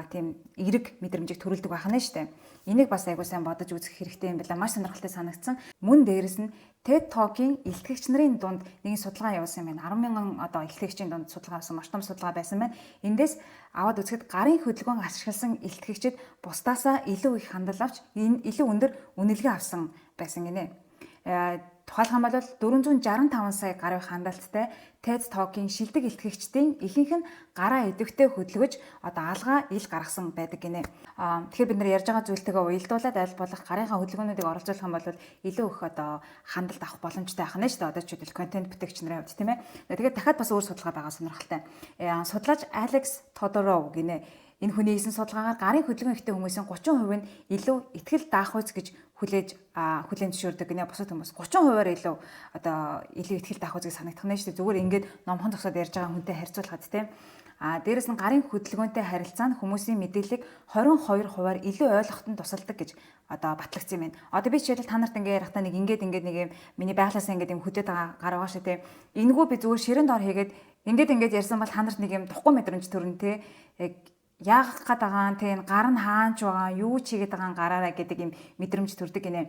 тийм эерэг мэдрэмжийг төрүүлдэг байх нь шүү дээ. Энийг бас айгуу сайн бодож үзэх хэрэгтэй юм байна. Маш сонирхолтой санагдсан. Мөн дээрэс нь TED Talk-ийн илтгэгч нарын дунд нэгэн судалгаа явуулсан юм байна. 10 мянган одоо илтгэгчийн дунд судалгаа авсан, маш том судалгаа байсан байна. Эндээс аваад үзэхэд гарын хөдөлгөөн ашигласан илтгэгчид бусдаасаа илүү их хандал авч илүү өндөр үнэлгээ авсан байсан гинэ. Тухайлх юм бол 465 сая гарын хандалттай TED Talk-ийн шилдэг илтгэгчдийн ихэнх нь гараа идэвхтэй хөдөлгөж одоо алгаа ил гаргасан байдаг гинэ. Тэгэхээр бид нар ярьж байгаа зүйлтэйгээ уялдуулаад аль болох гарынхаа хөдөлгөөнүүдийг оролцуулах юм бол илүү их одоо хандлт авах боломжтой байх нь шүү дээ. Одоо ч үгүй контент бүтээгч нарын хувьд тийм ээ. Тэгээд дахиад бас өөр судалгаа байгаа сонирхолтой. Судлаач Алекс Тодоров гинэ. Энэ хүний хийсэн судалгаагаар гарын хөдөлгөөн ихтэй хүмүүсийн 30% нь илүү ихтгэл даах үз гэж хүлээн зөвшөөрдөг гинэ. Бусад хүмүүс 30%-аар илүү одоо илүү ихтгэл даах үзийг санагдах нь шүү дээ. Зүгээр ингээд номхон зогсоод ярьж байгаа хүнтэй харьцуулахад тийм. Дээрэс нь гарын хөдөлгөөнтэй харилцаа нь хүмүүсийн мэдээллийг 22%-аар илүү ойлгоход тусалдаг гэж одоо батлагдсан юм байна. Одоо би жишээлбэл та нарт ингээд ярихтаа нэг ингээд нэг юм миний байглаасаа ингээд юм хөдөөд байгаа гар байгаа шүү тийм. Энэгүй би зүгээр ширээн дор хийгээд ингээд ярьсан бол та нарт нэг юм тухгүй мэдрэмж төрнө тийм. Яах гээд байгаа нь тийм гар нь хаанч байгаа юу ч хийгээд байгаа гараараа гэдэг юм мэдрэмж төрдөг гинэ.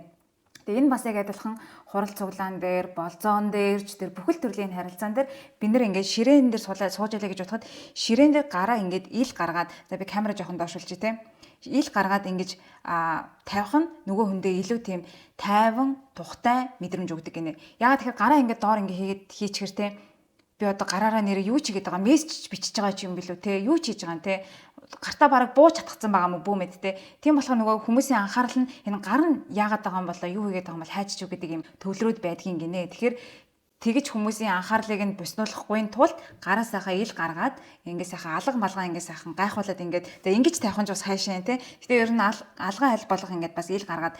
Тэгээ энэ бас яг адилхан хурал цуглаан дээр, болзоон дээр ч тэр бүхэл төрлийн харилцаан дээр бид нэр ингээд ширээн дээр сууж ялаа гэж бодоход ширээн дээр гараа ингээд ил гаргаад за би камера жоохон доошуулчих тийм. ил гаргаад ингэж тавих нь нөгөө хүндээ илүү тийм тайван, тухтай мэдрэмж өгдөг гинэ. Ягаад тэгэхээр гараа ингээд доор ингээд хийчихэр те би одоо гараараа нэрээ юу ч хийгээд байгаа мессеж бичиж байгаа ч юм билүү те юу ч хийж байгаа юм те гартаа бараг бууж чадчихсан байгаа мó бүү мэд те тийм болохоор нөгөө хүмүүсийн анхаарал нь энэ гар нь яагаад байгаа юм болоо юу хийгээд байгаа юм бол хайчиж үг гэдэг юм төвлөрөөд байдгийн гинэ. Тэгэхээр тэгэж хүмүүсийн анхаарлыг нь буснуулахгүй тулд гараа сайхан ил гаргаад ингээд сайхан алга малгай ингээд сайхан гайхуулаад ингээд за ингэж тавих нь бас хайшаа те. Гэтэ ер нь алган аль болох ингээд бас ил гаргаад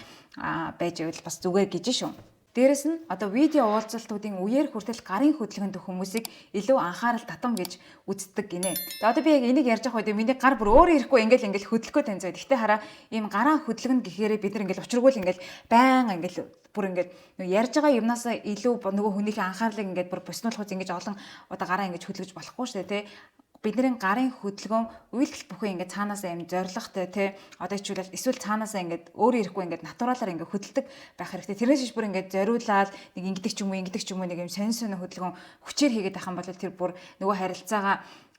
байж байвал бас зүгээр гэж шүү. Дээрэс нь одоо видео уулзалтуудын үеэр хүртэл гарын хөдөлгөөнд хүмүүсийг илүү анхаарал татам гэж үздэг гинэ. Тэгээ одоо би яг энийг ярьж байгаа үед миний гар бүр өөрөө ирэхгүй ингээл хөдөлгөө таньцаа. Гэхдээ хараа ийм гараа хөдөлгөнд гэхээрээ бид нар ингээл учиргүй ингээл байн ингээл бүр ингээд ярьж байгаа юмнасаа илүү нөгөө хүнийхээ анхаарлыг ингээд бүр буснуулахуйц ингэж олон одоо гараа ингэж хөдөлгөж болохгүй шүү дээ тий. Бидний гарын хөдөлгөөн үйлдэл бүхэн ингээд цаанаасаа юм зоригтой тий одоо хичүүлэл эсвэл цаанаасаа ингээд өөрөө ирэхгүй ингээд натуралаар ингээд хөдөлдөг байх хэрэгтэй. Тэрнээс ч бүр ингээд зориулаад нэг ингэдэг ч юм уу нэг юм сонь хөдөлгөөн хүчээр хийгээд байх юм бол тэр бүр нөгөө харилцаагаа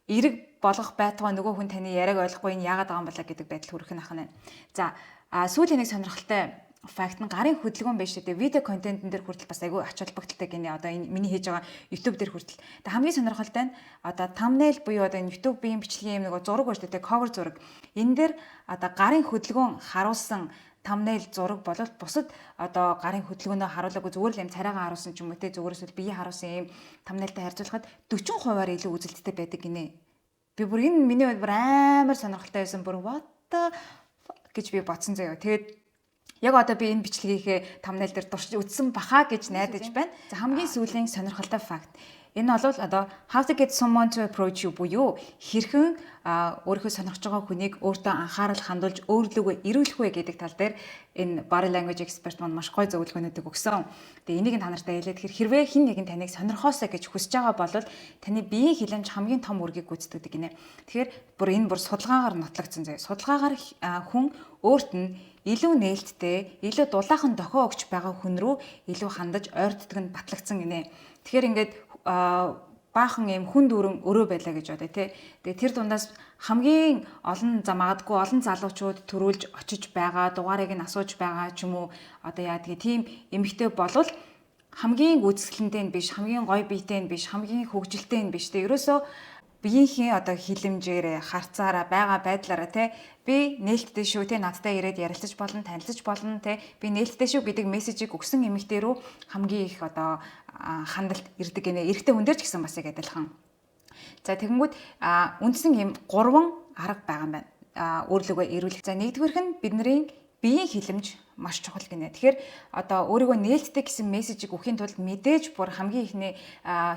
эрэг болгох байтугай нөгөө хүн таны яриаг ойлгохгүй энэ яагаад байгаа юм болоо гэдэг байдал хүрэх нь ахна. За сүүлийн нэг сонирхолтой факт нь гарын хөдөлгөөн биш үү? Видео контентын дээр хүртэл бас айгүй ач холбогдолтой гинэ. Одоо энэ миний хийж байгаа YouTube дээр хүртэл. Тэг хамгийн сонирхолтой нь одоо thumbnail буюу одоо энэ YouTube биеийн бичлэгийн юм нэг зураг байж тээ cover зураг. Энэ дээр одоо гарын хөдөлгөөн харуулсан thumbnail зураг болол бусад одоо гарын хөдөлгөөнөө харуулаагүй зүгээр л юм царайгаа харуулсан ч юм уу те зүгээрээс л бие харуулсан юм thumbnailтай харьцуулахад 40%-аар илүү үзэлттэй байдаг гинэ. Би бүр энэ миний хувьд бүр амар сонирхолтой байсан. Бүр what гэж би бодсон заяа. Тэгээд яг одоо би энэ бичлэгийг thumbnail дээр дурч үзсэн баха гэж найдаж байна. За хамгийн сүүлийн сонирхолтой факт. Энэ бол одоо how to get someone to approach you буюу хэрхэн өөрийнхөө сонирхож байгаа хүнийг өөртөө анхаарал хандуулж өөрлөгөө ирүүлэх вэ гэдэг тал дээр энэ body language expert маань маш гоё зөвлөгөөнүүдийг өгсөн. Тэгээ энийг та нартай хэлээд хэрвээ хэн нэгэн таныг сонирхоосоо гэж хүсэж байгаа бол таны биеийн хилэмж хамгийн том үргийг гүйцэтгэдэг гинэ. Тэгэхээр бүр судалгаагаар нотлогдсон заяа. Судалгаагаар хүн өөрт нь илүү нээлттэй, илүү дулаахан дохио өгч байгаа хүн рүү илүү хандаж ойртдог нь батлагдсан гинэ. Тэгэхээр ингээд баахан юм хүн дүүрэн өрөө байлаа гэж бодъё те. Тэгээ тэр дундаас хамгийн олон магадгүй олон залуучууд төрүүлж очиж байгаа, дугаарыг нь асууж байгаа ч юм уу одоо яадгийг тийм эмэгтэй болвол хамгийн гүйцэтгэлэнтэй нь биш, хамгийн гоё биетэй нь биш, хамгийн хөгжилтэй нь биш те. Ерөөсөө биеийнхээ одоо хилэмжээр харцаараа байгаа байдлаараа те би нээлттэй шүү те надтай ирээд ярилцаж болно, танилцаж болно те би нээлттэй шүү гэдэг мессежийг өгсөн эмэгтэй рүү хамгийн их одоо хандлт ирдэг гинэ. Эрэгтэй хүн дээр ч гэсэн бас яг адилхан. За тэгэнгүүт үндсэн юм 3 арга байгаа юм байна. Өөрлөгөө ирүүлэх. За нэгдүгээрх нь бидний биеийн хилэмж маш чухал гинэ. Тэгэхээр одоо өөрийгөө нээлттэй гэсэн мессежийг өгөхийн тулд мэдээж бүр хамгийн ихний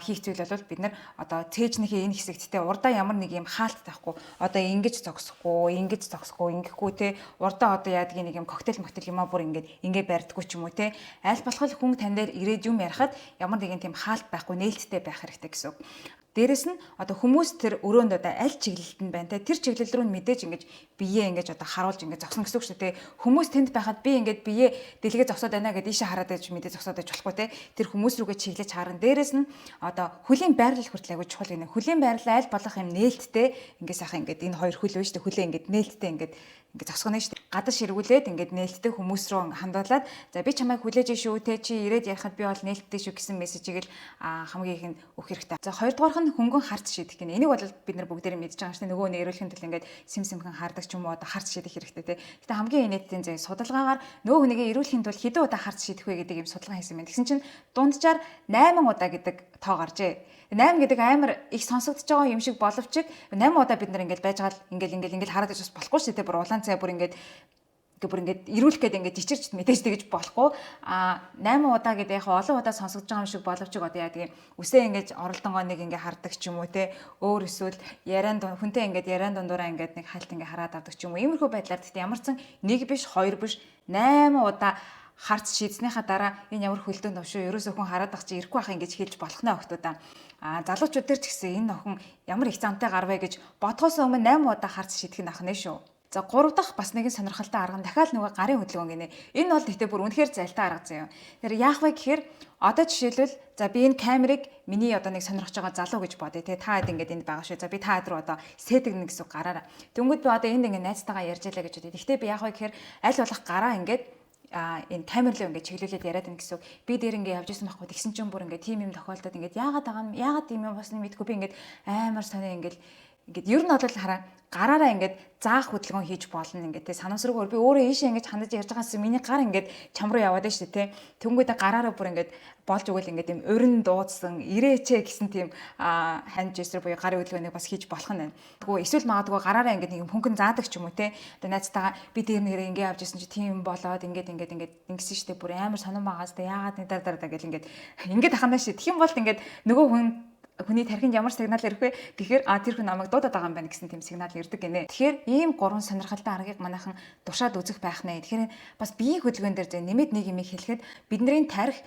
хийх зүйл бол бид нар одоо цээжнийхээ энэ хэсэгтээ урдаа ямар нэг юм хаалт тахгүй одоо ингэж зогсохгүй ингэхгүй те урдаа одоо яадгийн нэг юм коктейл юмаа бүр ингэ барьдаггүй ч юм уу те аль болох хүн тань дээр ирээд юм ярихад ямар нэгэн тийм хаалт байхгүй нээлттэй байх хэрэгтэй гэсэн үг. Дээрэс нь одоо хүмүүс тэр өрөөнд одоо аль чиглэлтэнд байна те тэр чиглэл рүү мэдээж ингэж биеэ ингэж одоо харуулж ингэж зогсон гэсэн үг шүү дээ. Хүмүүс тэнд байхад би ингэж биеэ дэлгээ зогсоод байна гэдээ ийшээ хараад байж мэдээ зогсоод байж болохгүй те тэр хүмүүс рүүгээ чиглэж харна. Дээрэс нь одоо хөлийн байрлал хүртэл аягүй чухал гинэ. Хөлийн байрлал аль болох юм нээлттэй ингэ сайхан ингэ энэ хоёр хөл байж тэ хөлөө ингэ нээлттэй ингэ зогсгоно шүү дээ. Гадаж эргүүлээд ингээд нээлттэй хүмүүс рүү хандуулаад за би чамайг хүлээж шүү те чи ирээд ярихад би бол нээлттэй шүү гэсэн мессежийг л хамгийн их нь өгөх хэрэгтэй. За хоёрдугаарх нь хөнгөн харц шийдэх гэнэ. Энийг бол бид нар бүгдээрээ мэдж байгаа шүү дээ. Нөгөө нэг эрүүлэхийн тулд ингээд симхэн хардаг ч юм уу одоо харц шийдэх хэрэгтэй те. Гэтэ хамгийн инээдтэй зэ судалгаагаар нөгөө хүнийг эрүүлэхийн тулд хэдэн удаа харц шийдэх вэ гэдэг юм судалгаа хийсэн байна. Тэгсэн чинь дунджаар 8 удаа гэдэг тоо гаржээ. 8 гэдэг амар их сонсогдож байгаа юм шиг боловч 8 удаа бид нар ингээд байж байгаа л ингээд хараад иж бас болохгүй шүү дээ. Бүр улаан цай бүр ингээд ирүүлэх гээд ингээд жичирч мэдээж тэгэж болохгүй. 8 удаа гэдэг яг олон удаа сонсогдож байгаа юм шиг боловч одоо яа тийм үсээ ингээд оролдонгоо нэг ингээд хардаг ч юм уу те. Өөр эсвэл хүнтэй ингээд яриан дундуура ингээд нэг хальт ингээд хараад авдаг ч юм уу. Иймэрхүү байдлаар гэхдээ ямар ч нэг биш, хоёр биш 8 удаа харц шийдснийхаа дараа энэ ямар хөлтөнд овшоо ерөөсөө хүн хараад ах чи ирэхгүй ах ингэж хэлж болох нэ охтуудаа. Залуучууд дээр ч гэсэн энэ охин ямар их замтай гарвэ гэж бодхоос өмнө 8 удаа харц шийдэх нь ах нэ шүү. За 3 дахь бас нэгэн сонирхолтой арга нь дахиад нөгөө гарын хөдөлгөөн гинэ. Энэ бол тэгтээ бүр үнэхээр зайлтай арга заяа. Тэр яах вэ гэхээр одоо жишээлбэл за би энэ камерыг миний одоо нэг сонирхож байгаа залуу гэж бодъё те. Та хэд ингээд энд байгаа шүү. За би та руу одоо сэтгэнэ гэсэн гараараа. Тэнгүүд би одоо энд ингээд найзтайгаа ярьж ялаа гэж бодъё. Тэгтээ би яах вэ гэхээр аль болох гараа ингээд энэ камер руу ингээд чиглүүлээд яриад байна гэсэн үг. Би дээр ингээд явж исэн байхгүй. Тэгсэн чинь бүр ингээд тим юм тохиолдоод ингээд яагаад байгаа юм яагаад юм болсныг мэдгүй би ингээд амар сонио ингээд ер нь бол хараа гараараа ингээд заах хөдөлгөөн хийж болно ингээд те санамсруугаар би өөрөө ийшээ ингээд хандаж ярьж байгаас миний гар ингээд чам руу яваад байна шүү те тэнгүүдээ гараараа бүр ингээд болж өгөөл ингээд юм өрн дуудсан ирээчээ гэсэн тийм ханд жестер буюу гарын хөдөлгөөнийг бас хийж болох нь байна. Тэгвэл эсвэл магадгүй гараараа ингээд нэг хөнгөн заадаг ч юм уу те одоо найзтайгаа би дээр нэрээ ингээд явж исэн чи тийм болоод ингээд ингэсэн шүү те бүр амар сонирн байгаас те яагаад нэг дараа гэл ингээд ахана шүү. Тэгэх юм бол ингээд нөгөө хүний тархинд ямар сигнал ирэх вэ гэхээр тэр хүн намайг дуудаад байгаа юм байна гэсэн тийм сигнал ирдэг гинэ. Тэгэхээр ийм 3 сонирхолтой аргыг манайхан тушаад үзэх байх нэ. Тэгэхээр бас биеийн хөдөлгөөн дээр нэмээд нэг юм хэлэхэд бидний тархи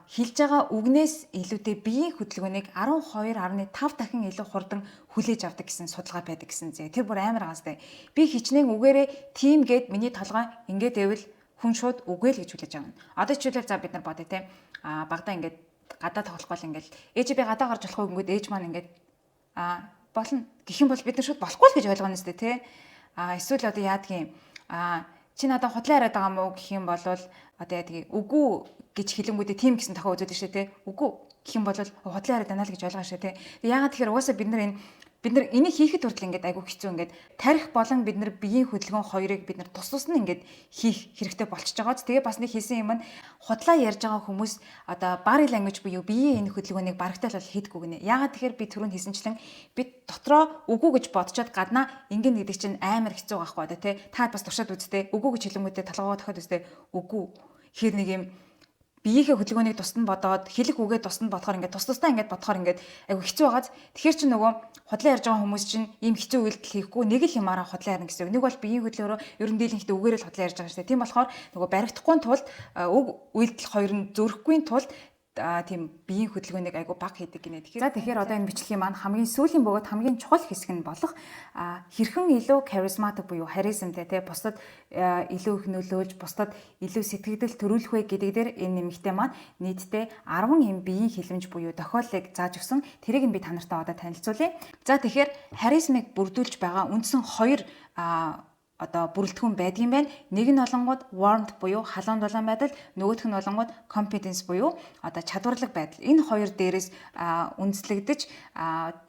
хилж байгаа үгнээс илүүтэй биеийн хөдөлгөөнийг 12.5 дахин илүү хурдан хүлээж авдаг гэсэн судалгаа байдаг гэсэн зэ. Тэр бүр амар гаастай. Би хичнээн үгээрээ тим гээд миний толгой ингээд байвал хүн шууд үгээл гэж хүлээж авна. Одоо жишээлбэл за бид нар бодъё те. Багада ингээд гадаа тоглох бол ингээл ээж би гадаа гарч болохгүй гингүүд ээж маань ингээд болно гэх юм бол бид нар шууд болохгүй л гэж ойлгоно сте тий эсвэл одоо яадгийн чи надад худлаа яриад байгаа мó гэх юм бол одоо яадгийн үгүй гэж хэлэнгүүдээ тийм гэсэн тохиол үзүүлдэг шээ тий үгүй гэх юм бол худлаа яриад байна л гэж ойлгоо шээ тий яагаад тэгэхээр угаасаа бид нар энийг хийхэд хүртэл ингээд айгүй хэцүү ингээд тарих болон бид нар биеийн хөдөлгөөн хоёрыг бид нар тус нь ингээд хийх хэрэгтэй болчихж байгааз тэгээ бас нэг хийсэн юм нь худлаа ярьж байгаа хүмүүс одоо body language буюу биеийн энэ хөдөлгөөнийг барагтай л хийдэггүй гинэ. Яагаад тэгэхээр би түрүүнд хийсэнчлэн бид дотроо үгүй гэж бодцоод гаднаа ингээд гэдэг чинь амар хэцүү байхгүй одоо тий та бас туршаад үзтээ үгүй гэж хэлэнгүүтээ толгоогоо тохиод үзтээ үгүй хэр нэг юм биеийнхээ хөдөлгөөнийг тусад нь бодоод хэлэх үгээ тусад нь бодохоор ингээд тусдаа ингээд бодохоор ингээд айгу хэцүү байгааз тэгэхээр чи нөгөө худлаа ярьж байгаа хүмүүс чинь ийм хэцүү үйлдэл хийхгүй нэг л юмараа худлаа ярина гэсэн үг. Нэг бол биеийн хөдлөөрөө ерөн дийлэнхтэй үгээрээ л худлаа ярьж байгаа шүү дээ. Тийм болохоор нөгөө баригдахгүй тулд үг үйлдэл хоёр нь зөрөхгүй тулд тийм биеийн хөдөлгөөнийг айгу баг хийдэг гинэ. Тэгэхээр одоо энэ бичлэгийн маань хамгийн сүүлийн бөгөөд хамгийн чухал хэсэг нь болох хэрхэн илүү charismatic буюу харизмтэй те бусдад илүү их нөлөөлж бусдад илүү сэтгэгдэл төрүүлэх вэ гэдэг дээр энэ нэмэгтэй маань нийтдээ 10 юм биеийн хилэмж буюу тохиоллыг зааж өгсөн. Тэрийг нь би та нартай одоо танилцуулъя. За тэгэхээр харизмыг бүрдүүлж байгаа үндсэн 2 одоо бүрэлдэхүүн байдгийн байна. Нэг нь болонгууд warmth буюу халуун дулаан байдал, нөгөөх нь болонгууд competence буюу одоо чадварлаг байдал. Энэ хоёр дээрээс үндэслэгдэж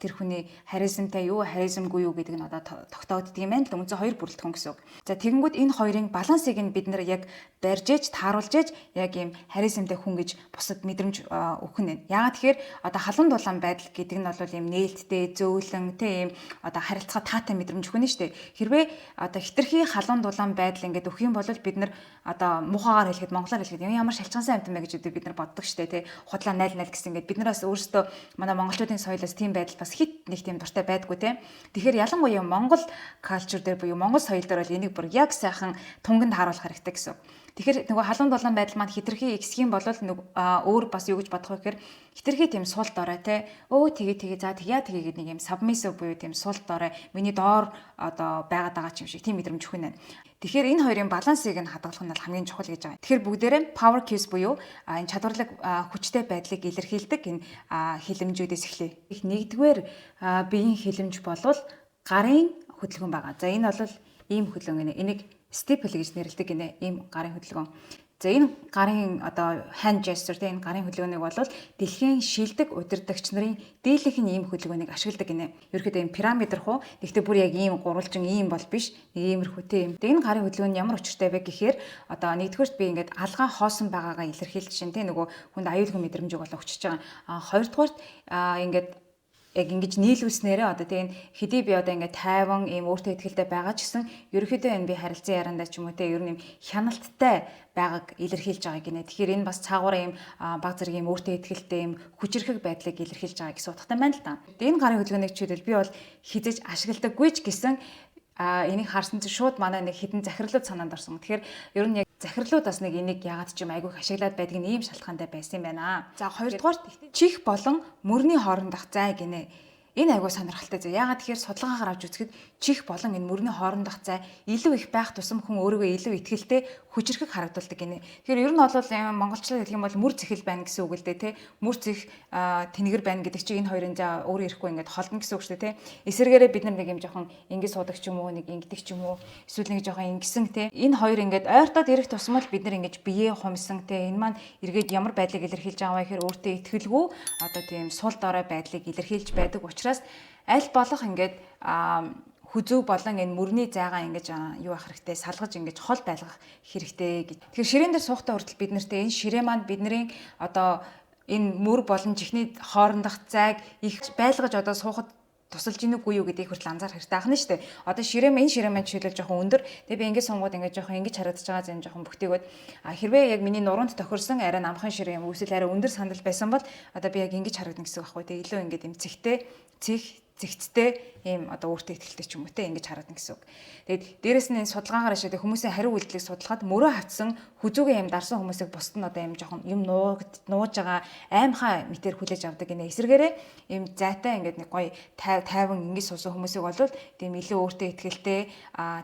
тэр хүний харизмтай юу, харизмгүй юу гэдэг нь одоо тогтоогддог юм байна л үндсэн 2 бүрэлдэхүүн гэсэн үг. За тэгэнгүүт энэ хоёрын балансыг нь бид нар яг барьж ээж, тааруулж ээж яг ийм харизмтай хүн гэж бусад мэдрэмж өгөх нь. Яагаад тэгэхээр одоо халуун дулаан байдал гэдэг нь бол ийм нээлттэй, зөөлөн, тэ ийм одоо харилцаа таатай мэдрэмж өгнө шүү дээ. Хэрвээ одоо хитрхи халуун дулаан байдал ингээд өгөх юм бол бид нар одоо муухагаар хэлэхэд монголоор хэлэхэд ямар шалчгансан амт юм бэ гэж бид нар боддог шүү дээ тий худлаа найл гэсэн ингээд бид нараас өөрсдөө манай монголчуудын соёлоос тийм байдал бас хит нэг тийм дуртай байдгүй тий тэгэхээр ялангуяа монгол калчур дээр буюу монгол соёл дээр бол энийг бүр яг сайхан тунганд харуулах хэрэгтэй гэсэн. Тэгэхээр нөгөө халуун дулаан байдал маань хитрхи ихсэх юм бол өөр бас юу гэж бодох вэ гэхээр хитрхи тийм сул дорой те тэгээ за тэгээ гэдэг нэг юм submissive буюу тийм сул дорой миний доор одоо байгаад байгаа ч юм шиг тийм мэдрэмж өгөх нь. Тэгэхээр энэ хоёрын балансыг нь хадгалах нь бол хамгийн чухал гэж байгаа. Тэгэхээр бүгдээрээ power cues буюу энэ чадварлаг хүчтэй байдлыг илэрхийлдэг энэ хилэмжүүдээс эхлэе. Их нэгдүгээр биеийн хилэмж болвол гарын хөдөлгөөн байгаа. За энэ бол ийм хөдөлгөөн энийг стипл гэж нэрлэдэг гинэ ийм гарын хөдөлгөөн. За энэ гарын одоо hand gesture тэ энэ гарын хөдөлгөөнийг бол дэлхийн шилдэг удирдагч нарын дийлэнх нь ийм хөдөлгөөнийг ашигладаг гинэ. Ерөөхдөө ийм пирамид руу гэхдээ бүр яг ийм гурвалжин ийм бол биш. Нэг иймэрхүүтэй юм. Энэ гарын хөдөлгөөн ямар учиртай вэ гэхээр одоо нэгдүгээрт би ингээд алгаа хоосон байгаагаа илэрхийлж шин тэ нөгөө хүнд аюулгүй мэдрэмжийг бол өгчөж байгаа. Хоёрдугаарт ингээд яг ингэж нийлүүлснээрээ одоо тийм хэдий би одоо ингээд тайван ийм өөртөө ихтэй байгаа ч гэсэн ерөөхдөө энэ би харилцан яриандаа ч юм уу те ер нь юм хяналттай байгааг илэрхийлж байгаа гинэ. Тэгэхээр энэ бас цаагаараа ийм баг зэрэг ийм өөртөө ихтэй ийм хүчрхэг байдлыг илэрхийлж байгаа гэсэн утгатай байна л да. Энэ гарын хөдөлгөөнийг чийлэл би бол хизэж ашигладаггүй ч гэсэн энийг харсан чинь шууд манай нэг хідэн захирлууд санаанд орсон. Тэгэхээр ер нь яг захирлууд бас нэг энийг яагаад ч юм айгүй ашиглаад байдаг нь ийм шалтгаантай байсан юм байна. За хоёрдугаар чих болон мөрний хоорондох зай гинэ. Энэ айгуу сонирхолтой зэ. Яагаад тэгэхээр судалгаагаар авч үзэхэд чих болон энэ мөрний хоорондох зай илүү их байх тусам хүн өөрийгөө илүү ихтгэлтэй хүчрэхэг харагдуулдаг гинэ. Тэгэхээр ер нь бол монголчлал гэх юм бол мөр зэхэл байна гэсэн үг л дээ, тэ. Мөр зэх тэнэгэр байна гэдэг чинь энэ хоёрын за өөрөө ирэхгүй ингээд холдно гэсэн үг шүү дээ, тэ. Эсвэргээрээ бид нар нэг юм жоохон ингэж суудаг ч юм уу, нэг ингэдэг ч юм уу, эсвэл нэг жоохон ингэсэн, тэ. Энэ хоёр ингээд ойртоод ирэх тусмал бид нар ингэж биеэ хумсан, тэ. Энэ маань эргээд ямар байдлыг илэрхийлж байгаа вэ гэхээр өөртөө итгэлгүй одоо тийм сул дорой байдлыг илэрхийлж байдаг учраас аль болох ингээд хүзүү болон энэ мөрний зайгаа ингэж юу ах хэрэгтэй, салгаж ингэж хол байлгах хэрэгтэй гэж. Тэгэхээр ширээн дээр суухдаа хүртэл бид нарт энэ ширээ маань бидний одоо энэ мөр болон чихний хоорондох зайг их байлгаж одоо суухад тусалж ийн үгүй юу гэдгийг хүртэл анзаарах хэрэгтэй ахна шүү дээ. Одоо энэ ширээ маань жишээлбэл жоохон өндөр. Тэгээ би ингээд сонгоод ингээд жоохон ингэж харагдаж байгаа зэн жоохон бүхтэйгөөд хэрвээ яг миний нуруунд тохирсон арай намхан ширээ юм эсвэл арай өндөр сандал байсан бол одоо би яг ингэж харагдана гэсэн үг байхгүй. Тэгээ илүү ингээд юм зэгцтэй ийм одоо өөртөө ихтэй ч юм уу те ингэж харагдана гэсэн үг. Тэгээд дээрэс нь энэ судалгаагаар ашиглаад хүмүүсийн хариу үйлдэлийг судлахад мөрөө хавцсан хүзүүгээ юм дарсан хүмүүсийг бусд нь одоо ийм жоохон юм нууж байгаа аимхай мэтэр хүлээж авдаг гинэ. Эсвэргээрээ ийм зайтай ингээд нэг гоё тайван ингэж суусан хүмүүсийг болвол тийм илүү өөртөө ихтэй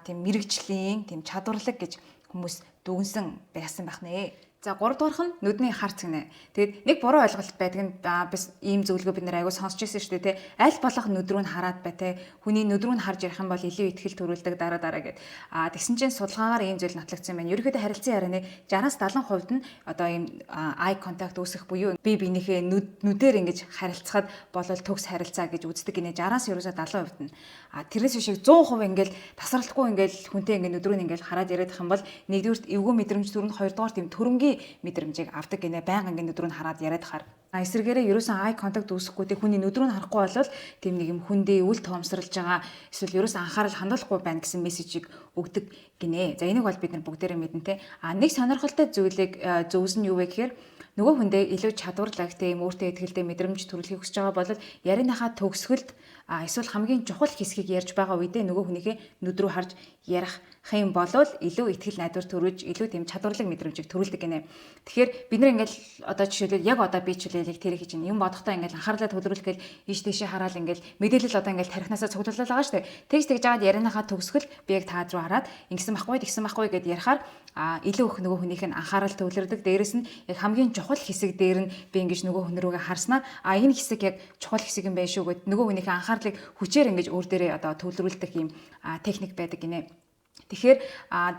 тийм мэрэгжлийн тийм чадварлаг гэж хүмүүс дүгнсэн байсан байх нэ. За 3 дугаарх нь нүдний хар цэгнэ. Тэгээд нэг буруу ойлголт байдаг нь бас ийм зөвлөгөө бид нар аягүй сонсч ирсэн шүү дээ, тэ. Аль болох нүд рүү нь хараад бай, тэ. Хүний нүд рүү нь харж ярих юм бол илүү ихтгэл төрүүлдэг дараа гэд. Тэгсэн чинь судалгаагаар ийм зүйл нотлогдсон юм байна. Ерөнхийдөө харилцан ярианы 60-70% нь одоо ийм eye contact үүсгэх буюу бие биенийхээ нүдээр ингэж харилцахад болол төгс харилцаа гэж үздэг гинэ. 60-аас ерөөсөө 70% нь. Тэрнээс биш 100% ингээл тасралтгүй ингээл хүнтэй ингээд нүд рүү ингээл хараад яриад их юм бол нэгдүгürt эвгүй мэдрэмж төрөнд, хоёрдугаар тийм төрөнгийн мэдрэмжийг авдаг гинэ. Байнга ингээд нүд рүү нь хараад яриад хаар. Эсвэргээрээ ерөөсөн eye contact үүсэхгүй тэг хүний нүд рүү нь харахгүй болвол тийм нэг юм хүндээ үл тоомсорлж байгаа эсвэл ерөөсөн анхаарал хандуулахгүй байна гэсэн мессежийг өгдөг гинэ. За энийг бол бид нар бүгдээрээ мэднэ те. Нэг сонирхолтой зүйлийг зөвс нь юу вэ гэхээр нөгөө хүндээ илүү чадварлагтай юм өөртөө ихтэй мэдрэмж төрүүлэхийг хүсэж байгаа бол ярианыхаа төгсгөлд эсвэл хамгийн чухал хэсгийг ярьж байгаа үедээ нөгөө хүнийхээ нүд рүү харж ярих юм болвол илүү ихтгэл найдвар төрүүлж илүү тийм чадварлаг мэдрэмжийг төрүүлдэг гинэ. Тэгэхээр бид нар ингээл одоо жишээлбэл яг одоо би ч үлээлэг тэр хийж юм бодохдоо ингээл анхаарлаа төвлөрүүлэх гээл ийш тийшээ хараад ингээл мэдээлэл одоо ингээл тарихнасаа цуглуулаад байгаа шүү дээ. Тэгж жагаад ярианыхаа төгсгөл би яг та руу хараад ингэсэн байхгүй гэд ярихаар илүү их нөгөө хүнийх нь анхаарал төвлөрдөг. Дээрэс нь яг хамгийн чухал хэсэг дээр нь би ингэж нөгөө хүн рүүгээ харснаар энэ хэсэг яг чухал хэсэг юм байна шүү гэд нөгөө хүнийхээ анхаарлыг хүчээр ингэж өөр дээрээ одоо төвлөрүүлдэг юм техник байдаг гинэ. Тэгэхээр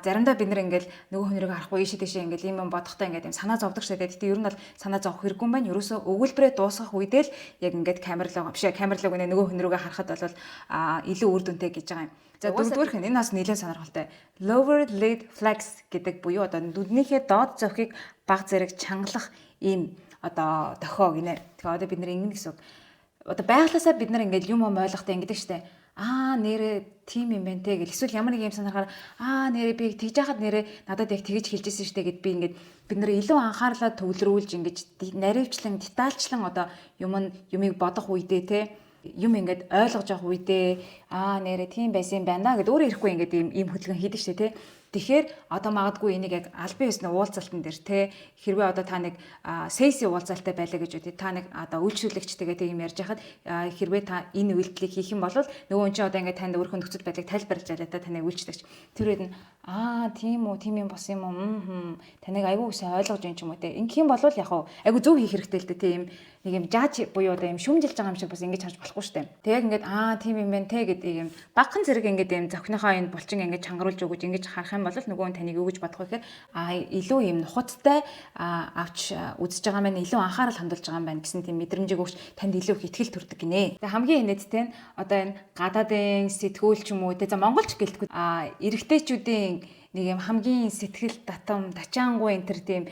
заримдаа бид нар ингээл нөгөө хүн рүүгээ харахгүй ийшээ тийшээ ингээл юм бодохдоо ингээд юм санаа зовдөг шээ. Гэтэ ер нь бол санаа зовох хэрэггүй юм байна. Ерөөсөө өгүүлбэрээ дуусгах үедээ л яг ингээд камерлог гэнэ нөгөө хүн рүүгээ харахад бол илүү үр дүнтэй гэж байгаа юм. За дөрөвдүгээрх нь энэ бас нэлээд сонирхолтой. Lower lid flex гэдэг буюу одоо нүднийхээ доод зохийг баг зэрэг чангалах ийм одоо дохио гинэ. Тэгэхээр одоо бид нар ингэн гэсэн үг. Одоо байглаасаа бид нар ингээд юм ойлгохтой ингэдэг штэ. Нэрээ тим юм байна те гэл эсвэл ямар нэг юм санахаар нэрээ би тэгж яхад нэрээ надад яг тэгж хэлжсэн штэ гэд би ингээд бид нэр илүү анхаарлаа төвлөрүүлж ингэж наривчлан детальчлан одоо юмыг бодох үедээ те юм ингээд ойлгож авах үедээ нэрээ тийм байсан юм байна гэд өөрөө ирэхгүй ингээд ийм хөдөлгөөн хийдэг штэ те. Тэгэхээр одоо магадгүй энийг яг албан ёсны уулзалтан дээр те хэрвээ одоо та нэг сейси уулзалттай байлаа гэж үгүй та нэг одоо үйлчлүүлэгчтэйгээ тийм ярьж хахад хэрвээ та энэ үйлдэлийг хийх юм бол нөгөө хүн чинь одоо ингээд танд өөрхөн нөхцөл байдлыг тайлбарлаж ялаа та таныг үйлчлэгч тэр үед нь тийм үү тийм юм бос юм уу таныг айгүй сайн ойлгож байна ч юм уу те ингэх юм бол яг айгүй зөв хийх хэрэгтэй л дээ тийм нэг юм жааж буюу одоо юм шүмжилж байгаа юм шиг бас ингэж харж болохгүй шүү дээ. Тэг яг ингээд тийм юм байна те гэдэг юм багхан зэрэг ингээд юм зохиныхоо энэ булчин ингээд чангаруулж өгөж ингэж харах юм бол нөгөө нь таныг юу гэж бодох вэ гэхээр илүү юм нухацтай авч үзэж байгаа маань илүү анхаарал хандуулж байгаа юм байна гэсэн тийм мэдрэмжийг өгч танд илүү их ихтгэл төрдөг гинэ. Тэг хамгийн инээдтэй нь одоо энэ гадаадын сэтгүүл ч юм уу те за монголч гэлтгүй эрэгтэйчүүдийн нэг юм хамгийн сэтгэл татам дачаангуй энэ төр тийм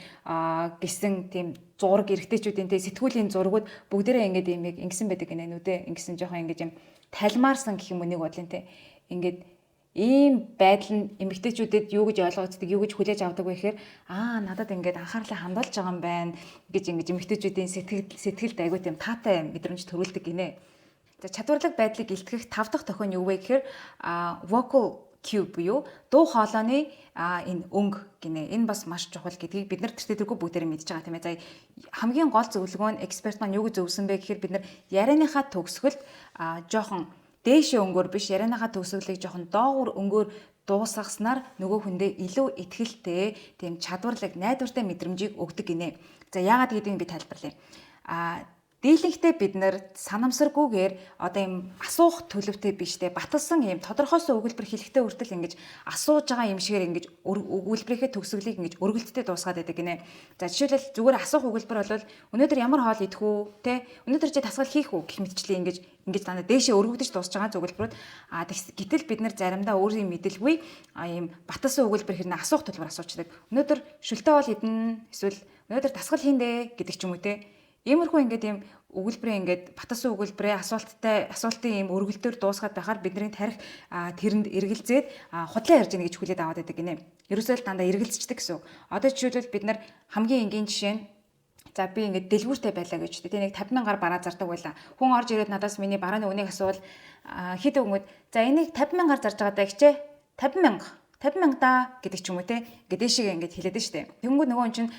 гисэн тийм зураг эрэгтэйчүүдийн тийм сэтгүүлийн зургууд бүгдээрээ ингээд юм ингэсэн байдаг гинэ нүдэ ингэсэн жоохон ингэж юм талмаарсан гэх юм уу нэг бодлын те ингээд ийм байдал нь эмэгтэйчүүдэд юу гэж ойлгогддог юу гэж хүлээж авдаг вэ гэхээр надад ингээд анхаарлаа хандуулж байгаа юм байна гэж ингэж эмэгтэйчүүдийн сэтгэлд айгүй тийм таатай мэдрэмж төрүүлдэг гинэ. За чадварлаг байдлыг илтгэх 5 дахь тохион юу вэ гэхээр vocal Q буюу дуу хоолойны энэ өнгө гинэ. Энэ бас маш чухал гэдгийг бид нар тэртэргүй бүгдээр мэдж байгаа тийм ээ. За хамгийн гол зөвлөгөө нь эксперт маань юу гэж зөвлөсөн бэ гэхээр бид нар ярианыхаа төгсгөлд жоохон дээшээ өнгөөр биш ярианыхаа төгсгөлийг жоохон доогуур өнгөөр дуусгаснаар нөгөө хүндээ илүү ихтгэлтэй тийм чадварлаг найдвартай мэдрэмжийг өгдөг гинэ. За яагаад гэдгийг би тайлбарлая. Дийлэнхдээ бид нар санамсаргүйгээр одоо юм асуух төлөвтэй биштэй баталсан юм тодорхойсон өгүүлбэр хэлэхдээ хүртэл ингэж асууж байгаа юм шигээр ингэж өгүүлбэрийнхээ төгсгөлийг ингэж өргөлттэй дуусгаад байдаг гинэ. За жишээлбэл зүгээр асуух өгүүлбэр бол өнөөдөр ямар хоол идэх үү те өнөөдөр чи тасгал хийх үү гэх мэтчлээ ингэж дандаа дээшээ өргөгдөж дуусж байгаа зөвлөлбөрүүд гэтэл бид нар заримдаа өөрийн мэдэлгүй ийм баталсан өгүүлбэр хэрнээ асуух төлбөр асуучдаг. Өнөөдөр шүлтэй хоол идэнэ эсвэл өнөөдөр тасгал хийндэ гэдэг ч юм уу те. Иймэрхүү ингээд ийм өгүүлбэрээ ингээд баталсан өгүүлбэрээ асуултын ийм өргөлтөөр дуусгаад байхаар бидний тарих тэрэнд эргэлзээд худлаа ярьж ийн гэж хүлээд аваад байдаг гинэ. Ерөөсөө л дандаа эргэлзчихдэг гэсэн. Одоо жишээлбэл бид нар хамгийн энгийн жишээ нь за би ингээд дэлгүүртэй байлаа гэж тэ нэг 50,000-аар бараа зардаг байлаа. Хүн орж ирээд надаас миний барааны үнийг асуувал хэд өгмөд за энийг 50,000-аар зарж байгаа даа гэчээ 50,000 да гэдэг ч юм уу те. Ингээд дэшигээ ингээд хэлээд нь штэ. Тэнгүүд нөгөө хүн чинь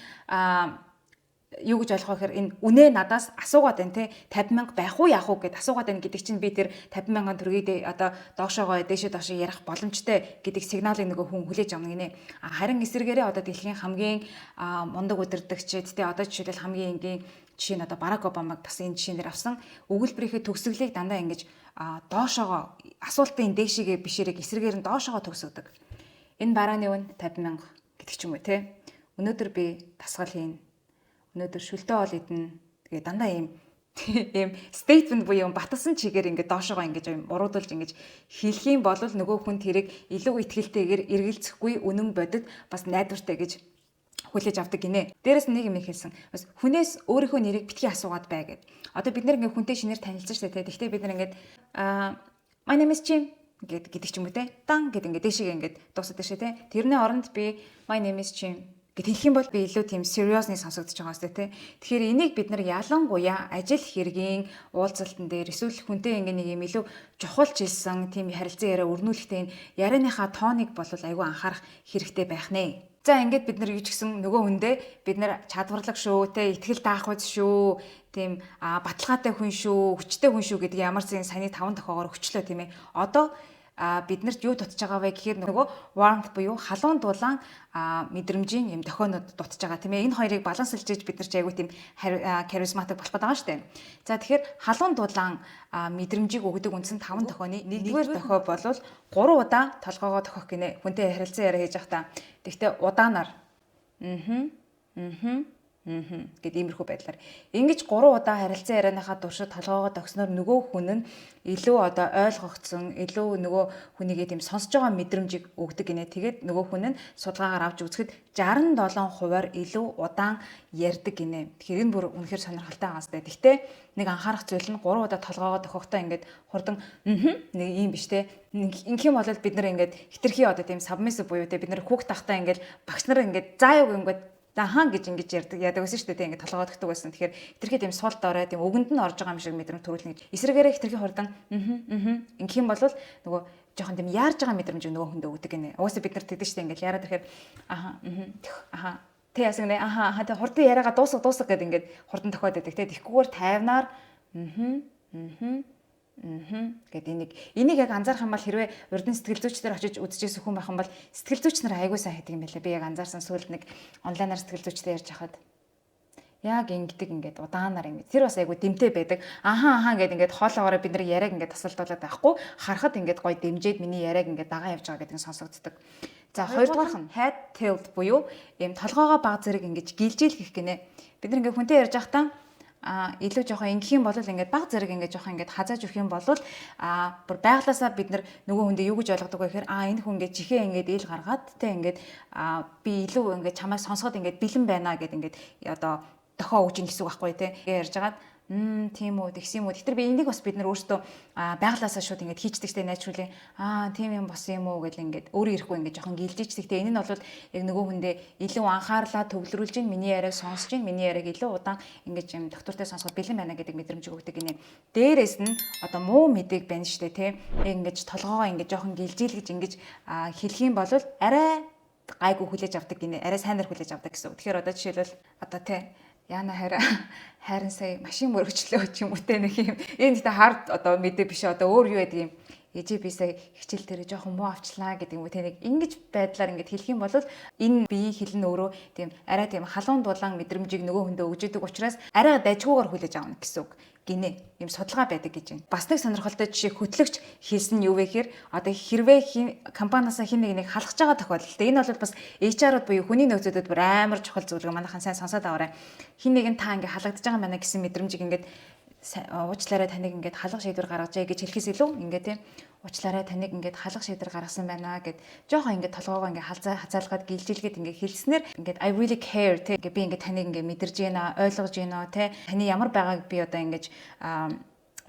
юу гэж ойлгох вэ гэхээр энэ үнэ надаас асуугаад байна те 50,000 байх уу яах уу гэд асуугаад байна гэдэг чинь би тэр 50,000 төгрөгийг одоо доошоогоо дээшээ доошоо ярих боломжтой гэдэг сигналыг нөгөө хүн хүлээж авна гинэ. Харин эсвэргээрээ одоо дэлхийн хамгийн мундаг удирдагчид те одоо жишээлбэл хамгийн энгийн жишээ нь одоо Барак Обамаг бас энэ жишээнээр авсан өгүүлбэрийнхээ төгсгөлийг дандаа ингэж доошоогоо асуултын дээшигээ бишээрэг эсвэргээр нь доошоогоо төгсгдөг. Энэ барааны үн 50,000 гэдэг ч юм уу те. Өнөөдөр би тасгал хийн өнөөдөр шүлтэй хоол идэнэ. Тэгээ дандаа ийм statement буюу баталсан чигээр ингээд доошоогоо ингэж уруудулж ингэж хэлэх юм бол нөгөө хүн тэрийг илүү ихтгэлтэйгээр эргэлзэхгүй үнэн бодит бас найдвартай гэж хүлээж авдаг гинэ. Дээрээс нэг юм хэлсэн. Бас хүнээс өөрийнхөө нэрийг битгий асуугаад бай гэд. Одоо бид нэр ингээд хүнтэй шинээр танилцсан шүү дээ. Тэгвэл бид нар ингээд my name is Jim гэдэг ч юм уу те. Дан гэд ингээд дэшиг ингээд дуусаад шээ те. Тэрний оронд би my name is Jim гэт хэлэх юм бол би илүү тийм seriously сонсогдож байгаа сте тий. Тэгэхээр энийг бид нар ялангуяа ажил хэргийн уулзалтан дээр эсвэл хүнтэй ингээ нэг юм илүү чухал жилсэн тийм харилцан яриа өрнүүлэхдээ энэ ярианыхаа тооныг бол айгүй анхаарах хэрэгтэй байх нэ. За ингээд бид нар юу ч гэсэн нөгөө хүндээ бид нар чадварлаг шүү те итгэл даах үз шүү тийм баталгаатай хүн шүү хүчтэй хүн шүү гэдэг ямар ч саяны 5 тохоогоор өчлөө тийм ээ. Одоо биднэрт юу дутж байгаа вэ гэхээр нөгөө warmth буюу халуун дулаан мэдрэмжийн юм дохионод дутж байгаа тийм ээ. Энэ хоёрыг балансалж ийж бид нар ч айгүй тийм charismatic болох гэдэг байгаа шүү дээ. За тэгэхээр халуун дулаан мэдрэмжийг өгдөг үндсэн 5 дохионы 1-р дохио болвол 3 удаа толгоогоо тохих гинэ. Хүнтэй харилцан яриа хийж байхдаа. Тэгвэл удаанаар гэд иймэрхүү байдлаар ингэж 3 удаа харилцан ярианыхаа туршид толгоогоо тогсноор нөгөө хүн нь илүү одоо ойлгогдсон илүү нөгөө хүнийгээ тийм сонсож байгаа мэдрэмжийг өгдөг гинэ. Тэгээд нөгөө хүн нь судалгаагаар авч үзэхэд 67%-аар илүү удаан ярьдаг гинэ. Тэгэхээр энэ бүр үнэхээр сонирхолтой байгаа сте. Гэхдээ нэг анхаарах зүйл нь 3 удаа толгоогоо тохихдоо ингээд хурдан нэг юм биш те. Ингэх юм бол бид нар ингээд хитрхи одоо тийм submissive буюу те бид нар хүүхд тахтаа ингээд багш нар ингээд заа юу ингээд хаан гэж ингэж яадаг байсан шүү дээ. Ингээд толгоо төгтөг байсан. Тэгэхээр хитрхи тийм сул дорой тийм өгөнд нь орж байгаа юм шиг мэдрэмж төрүүлнэ гэж. Эсрэгээрээ хитрхи хурдан ингэх юм бол нөгөө жоохон тийм яарж байгаа мэдрэмж нөгөө хүндээ өгдөг гинэ. Угаасаа бид нар тэгдэж шүү дээ. Ингээд яарад ирэхээр тэ яасан гинэ тэ хурдан яриагаа дуусах гэдэг ингээд хурдан тохиод байдаг. Тэ тэгхгүйгээр тайвнаар гэд энийг яг анзаарах юм бол хэрвээ урдын сэтгэл зүйчдэр очиж үзчихсэн хүн байх юм бол сэтгэл зүйч нар айгүй сайн хийдэг юм байлаа. Би яг анзаарсан сүүлд нэг онлайнаар сэтгэл зүйчтэй ярьж хахад яг ингээд удаанаар ингээд тэр бас айгүй дэмтэй байдаг. Гэд ингээд хоолоогоор бид нар яриаг ингээд тасалдуулаад байхгүй харахад ингээд гоё дэмжиж миний яриаг ингээд дагаа явж байгаа гэдэг нь сонсогддог. За хоёрдугаарх нь head tilt буюу ийм толгоогоо баг зэрэг ингээд гэлжээл гэх гинэ. Бид нар ингээд хүнтэй ярьж байхдаа илүү жоохон ингэх юм бол ингээд баг зэрэг ингээд жоохон ингээд хазааж өгөх юм бол бүр байглаасаа бид нөгөө хүндээ юу гэж ойлгодог вэ гэхээр энэ хүн ингээд жихээ ингээд ил гаргаад тэ ингээд би илүү ингээд чамаас сонсоход ингээд бэлэн байна гэд ингээд одоо дохоо өгч ин гэсэн үг байхгүй тэ ярьж хагаад Тийм үү, тэгс юм уу. Тэгэхээр би энийг бас бид нар өөрсдөө байглаасаа шууд ингэж хийчдэг штэ найчруулээ. Тийм юм болсон юм уу гэл ингэж өөрөө ирэхгүй ингэж жоохон гэлжиждэг. Тэгээ энэ нь бол яг нөгөө хүндээ илүү анхаарлаа төвлөрүүлж ин миний яриаг сонсож ин миний яриаг илүү удаан ингэж юм доктортой сонсоход бэлэн байна гэдэг мэдрэмж өгдөг гинэ. Дээрээс нь одоо муу мэдээг байна штэ тий. Яг ингэж толгоогоо ингэж жоохон гэлжийлгэж ингэж хэлэх юм бол арай гайгүй хүлээж авдаг гинэ. Арай сайнаар хүлээж авдаг гэсэн. Тэгэхээр одоо жишээлбэл одоо тий Яна харин сая машин мөрөгчлөө ч юм уу те нэг юм. Энэ ихтэй хард одоо мэдээ биш одоо өөр юу байдаг юм. Ээжээ би сая хичээл дээр жоохон муу авчлаа гэдэг юм уу те нэг ингэж байдлаар ингэж хэлэх юм бол энэ биеийн хэлн өөрөө тийм арай тийм халуун дулаан мэдрэмжийг нөгөө хүндээ өгж идэг учраас арай дайжгуугаар хүлээж авна гэсэн үг гинэ. Ийм судалгаа байдаг гэж байна. Бас нэг сонирхолтой жишээ хөтлөгч хэлсэн нь юу вэ гэхээр одоо хэрвээ компаниасаа хин нэг халахж байгаа тохиолдолд энэ бол бас HR-ууд буюу хүний нөөцөдөд бүр амар чухал зүйл. Манайхан сайн сонсоод аваарай. Хин нэг нь та ингээ халагдаж байгаа маа гэсэн мэдрэмжийг ингээд уучлаарай таныг ингээд халах шийдвэр гаргажээ гэж хэлэхээс илүү ингээ тийм уучлаарай таныг ингээд халах шийдвэр гаргасан байна гэд жоохон ингээд толгоогоо ингээ хазаалгаад гэлжилгээд ингээ хэлснээр ингээд I really care те ингээ би ингээ таныг ингээ мэдэрж байна ойлгож байна те таны ямар байгааг би одоо ингээд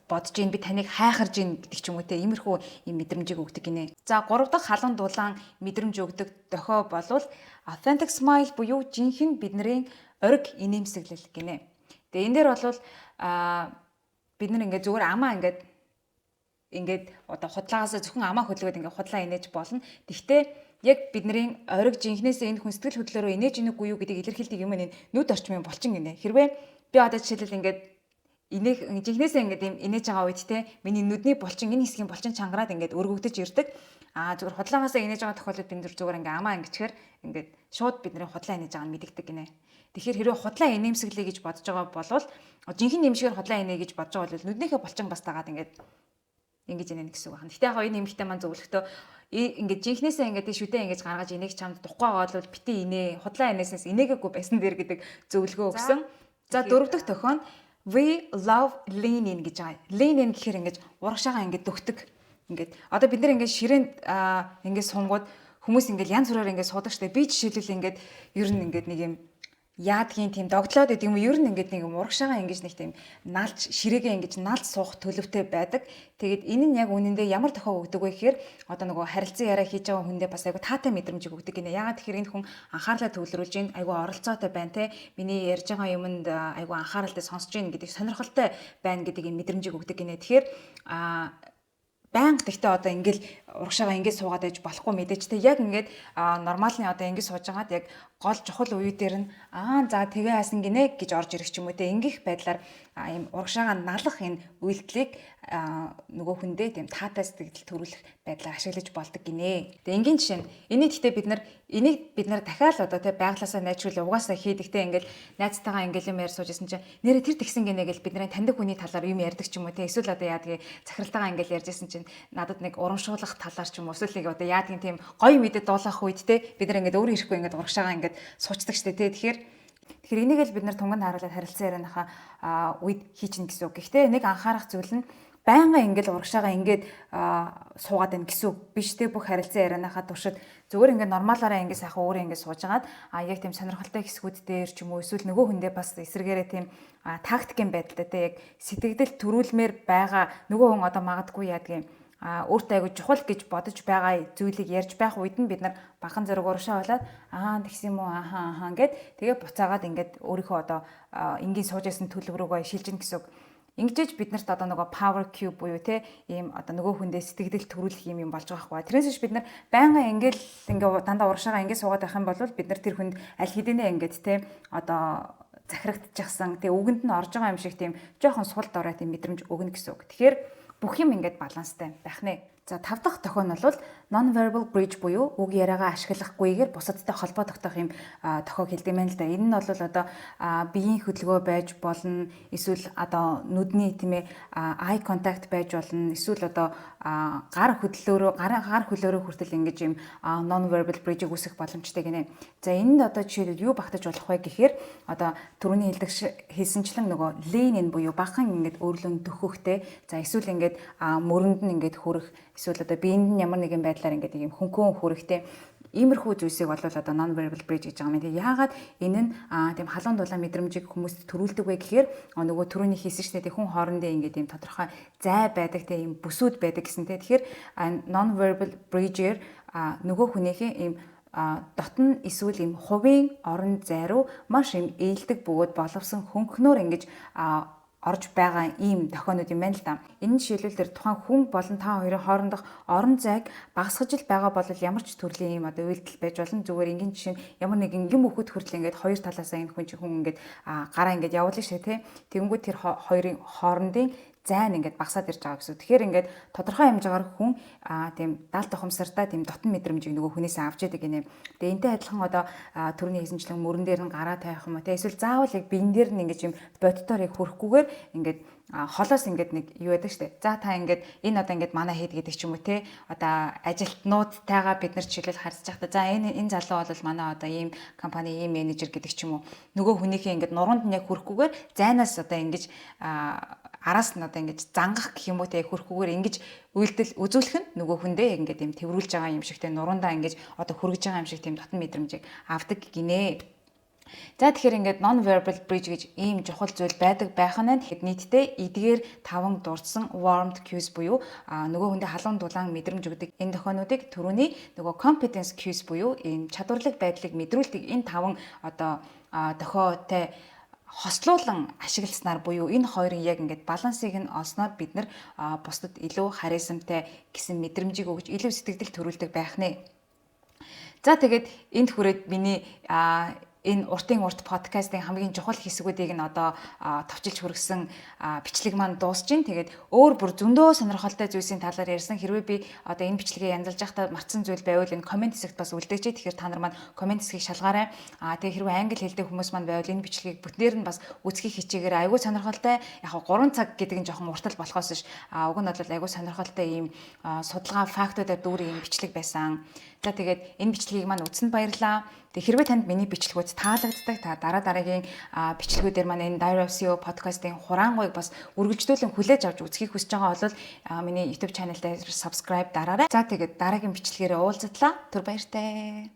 бодож гин би таныг хайхарж гин гэдэг ч юм уу те иймэрхүү юм мэдрэмжийг өгдөг гинэ. За 3 дахь халуун дулаан мэдрэмж өгдөг дохио болвол authentic smile буюу жинхэнэ бидний ориг инээмсэглэл гинэ. Тэгээ энэ дээр бол бид нар ингээд зүгээр амаа ингээд одоо худлагаас зөвхөн амаа хөдөлгөөд ингээд худлаа инээж болно. Гэхдээ яг бидний ориг жинхнээсээ энэ хүн сэтгэл хөдлөлөөрөө инээж ийнэггүй юу гэдгийг илэрхийлдэг юм энэ нүд орчмын булчин гинэ. Хэрвээ би одоо жишээлбэл ингээд жинхнээсээ ингээд юм инээж байгаа үед те миний нүдний булчин энэ хэсгийн булчин чангараад ингээд өргөгдөж ирдэг. Зүгээр худлагаасаа инээж байгаа тохиолдолд бид зүгээр ингээд амаа ингэчээр ингээд шууд бидний худлаа инээж байгаа нь мэддэг гинэ. Тэгэхээр хэрвээ худлаа инээмсэглэе гэж бодож байгаа бол жинхэнэ нэмшгээр худлаа инээ гэж бодож байгаа бол нүднийхээ булчин бас дагаад ингээд ингэж инээ гэсэн үг байна. Гэтэ яг энэ нэмэгтэй маань зөвлөхдөө ингээд жинхнээсээ ингээд шүдээ ингэж гаргаж инег чамд тухгүй байгаа бол бити инээ худлаа инээснээс инээгээгүй байсан дээр гэдэг зөвлөгөө өгсөн. За дөрөв дэх тохион we love lean in гэж байгаа. Lean in гэхээр ингэж урагшаага ингэж дөхдөг. Ингээд одоо бид нар ингэж ширээнд ингэж сунгууд хүмүүс ингэж янз бүрээр ингэж суудаг штэ. Би жишээлбэл ингэж ер нь ингэж нэг юм яадгийн тийм догтлоод гэдэг юм ер нь ингээд нэг урагшаага ингэж нэг тийм наалж ширээгээ ингэж наалж суух төлөвтэй байдаг. Тэгээд энэ нь яг үнэндээ ямар тохиог өгдөг вэ гэхээр одоо нөгөө харилцан яриа хийж байгаа хүндээ бас айгу таатай мэдрэмжийг өгдөг гинэ. Яагаад тэгэхээр энэ хүн анхаарлаа төвлөрүүлж ийн айгу оролцоотой байна те. Миний ярьж байгаа юмд айгу анхааралтай сонсож ийн гэдэг сонирхолтой байна гэдэг энэ мэдрэмжийг өгдөг гинэ. Тэгэхээр банк гэхдээ одоо ингээл урагшаага ингээд суугаад байж болохгүй мэдээж те яг ингээд нормалны одоо ингээд сууж байгаад яг гол чухал үе дээр нь за тэгээ хаасан гинэ гэж орж ирэх ч юм уу те ингээх байдлаар ийм урагшаага налах энэ үйлдэлийг нөгөө хүндээ тийм таатай сэтгэл төрүүлэх байдлаар ашиглаж болдог гинэ. Тэгээ энгийн жишээ нь энийг бид нар дахиад одоо те байглаасаа найжруулах угаасаа хийдэгтэй ингээл найзтайгаа ингээл юм яар суужсэн чинь нэрэ тэр тэгсэн гинэ гэж бидний таньдаг хүний талаар юм ярьдаг ч юм уу те эсвэл одоо яадгийг захиралтайгаа ингээл ярьжсэн чинь надад нэг урамшуулах талаар ч юм уу эсвэл нэг одоо яадгийн тийм гоё мэдэд дуулах үед те бид нар ингээд өөр ирэхгүй ингээд урагшаага ингээд суучдаг штэ те Тэгэхээр энийг л бид нар тунганд харуулад харилцан ярианыхаа үед хийчихнэ гэсэн үг. Гэхдээ нэг анхаарах зүйл нь байнга ингээд урагшаага ингээд суугаад байна гэсэн үг биш те бүх харилцан ярианыхаа туршид зүгээр ингээд нормалаараа ингээд сайхан өөрөө ингээд суужгаад яг тийм сонирхолтой хэсгүүд дээр ч юм уу эсвэл нөгөө хүндээ бас эсрэгээрээ тийм тактикийн байдалтай те яг сэтгэгдэл төрүүлмээр байгаа нөгөө хүн одоо магадгүй яадгийн өөртөө айгу чухал гэж бодож байгаа зүйлийг ярьж байх үед нь бид нар бахан зэрэг урагшаа болоод тэгсэн юм уу гэд тэгээ буцаагаад ингээд өөрийнхөө одоо энгийн суужсэн төлөв рүүгээ шилжинэ гэсэн үг. Ингэж бид нарт одоо нөгөө power cube буюу те ийм одоо нөгөө хүндээ сэтгэгдэл төрүүлэх юм болж байгаа хгүй. Тэрнээс бид нар байнга ингээд дандаа урагшаага ингээд суугаад байх юм бол бид нар тэр хүнд аль хэдийнэ ингээд те одоо захирагдчихсан те үгэнд нь орж байгаа юм шиг тийм жоохон сул дорой тийм мэдрэмж өгнө гэсэн үг. Тэгэхээр бүх юм ингээд баланстай байх нэ. За 5 дахь тохион бол non-verbal bridge буюу үг яриагаа ашиглахгүйгээр бусадтай холбоо тогтоох юм тохиог хэлдэг юм л да. Энэ нь бол одоо биеийн хөдөлгөөн байж болно, эсвэл одоо нүдний тийм ээ eye contact байж болно, эсвэл одоо гар хөлөөрөө хүртэл ингэж юм non-verbal bridge-ийг үүсгэх боломжтой гинэ. За энэнд одоо жишээлбэл юу багтаж болох вэ гэхээр одоо түрүүний хэлсэнчлэн нөгөө lean in буюу бахан ингэж өөрлөн дөхөхтэй. За эсвэл ингэж мөрөнд нь ингэж хүрэх, эсвэл одоо биеинд нь ямар нэгэн байдлаар ингээд юм хөнгөн хүрэхтэй Иймэрхүү зүйлсийг бол одоо non-verbal bridge гэж байгаа юм. Тэгээ яагаад энэ нь тийм халуун дулаан мэдрэмжийг хүмүүст төрүүлдэг вэ гэхээр нөгөө түрүүний хийсэн штэ тийм хүн хоорондын ингээд ийм тодорхой зай байдаг тийм ийм бүсүүд байдаг гэсэнтэй. Тэгэхээр non-verbal bridge-ээр нөгөө хүнийхээ ийм дотн эсвэл ийм хувийн орон зай руу маш ийм ээлдэг бөгөөд боловсон хөнгөнөөр ингэж орж байгаа ийм тохионууд юм байна л да. Энэ жишээлбэл тэр тухайн хүн болон та хоёрын хоорондох орон зайг багасгаж л байгаа бол ямар ч төрлийн ийм одоо үйлдэл байж болно. Зүгээр ингийн жишээ нь ямар нэг ингийн мөхөд хүртэл ингээд хоёр талаасаа энэ хүн чинь хүн ингээд гараа ингээд явуулна шүү тий. Тэгэнгүүт тэр хоёрын хоорондын зай нь ингээд багасаад ирж байгаа гэсэн. Тэгэхээр ингээд тодорхой хэмжээгээр хүн тийм даалт ухамсартай тийм дотн мэдрэмжийг нөгөө хүнээс авч яадаг гинэ. Тэгээ энтэй адилхан одоо түрүүний хийсэнчлэн мөрөн дээр нь гараа тавих юм уу те эсвэл заавал яг биен дээр нь ингээд юм бодитоор яг хөрөхгүйгээр ингээд холоос ингээд нэг юу яадаг штэ. За та ингээд энэ одоо ингээд манай хэд гэдэг ч юм уу те одоо ажилтнуудтайгаа бид нар чиглэл харьцаж байхдаа за энэ залуу бол манай одоо ийм компани ийм менежер гэдэг ч юм уу нөгөө хүнийхээ ингээд нуруунд нь яг хөрөхгүйгээр зайнаас одоо ингэж араас нь одоо ингэж зангах гэх юм уу те хөрөхгүйгээр ингэж үйлдэл үзүүлэх нь нөгөө хүндээ ингээд юм тэрвэрлж байгаа юм шиг те нуруундаа ингэж одоо хүргэж байгаа юм шиг тийм дотн мэдрэмжийг авдаг гинэ. За тэгэхээр ингээд non-verbal bridge гэж ийм чухал зүйл байдаг байх нь нийтдээ эдгээр 5 дурдсан warmed cues буюу нөгөө хүндээ халуун дулаан мэдрэмж өгдөг энэ тохионуудыг түрүүний нөгөө competence cues буюу ийм чадварлаг байдлыг мэдрүүлдэг энэ 5 одоо тохиотой хослуулан ашигласнаар буюу энэ хоёрын яг ингээд балансыг нь олсноор бид нар бусдад илүү харисамтай гэсэн мэдрэмжийг өгч илүү сэтгэл төрүүлдэг байх нэ. За тэгээд энд хүрээд миний энэ уртын урт подкастын хамгийн чухал хэсгүүдийг нь одоо товчилж хүргэсэн бичлэг маань дуусж байна. Тэгээд өөр бүр зөндөө сонирхолтой зүйлсийн талаар ярьсан. Хэрвээ би одоо энэ бичлэгээ янзалж байхдаа мартсан зүйл байвал энэ комент хэсэгт бас үлдээч. Тэгэхээр та нар маань комент хэсгийг шалгаарай. Тэгээ хэрвээ англи хэлтэй хүмүүс маань байвал энэ бичлэгийг бүтнээр нь бас үзхийг хичээгээр айгүй сонирхолтой. Яг 3 цаг гэдэг нь жоохон уртал болохоос ш. Уг нь бол айгүй сонирхолтой ийм судалгаа фактуудаар дүүрэн ийм бичлэг байсан. За тэгээд энэ бичлэгийг маань үзсэнд баярлалаа. Тэг хэрвээ танд миний бичлэгүүд таалагддаг та дараагийн бичлэгүүдээр маань энэ Diary of CEO подкастын хураангуйг бас үргэлжлүүлэн хүлээж авч үзхийг хүсэж байгаа бол миний YouTube channel дээр subscribe дараарай. За тэгээд дараагийн бичлэгээрээ уулзтлаа. Түр баяртай.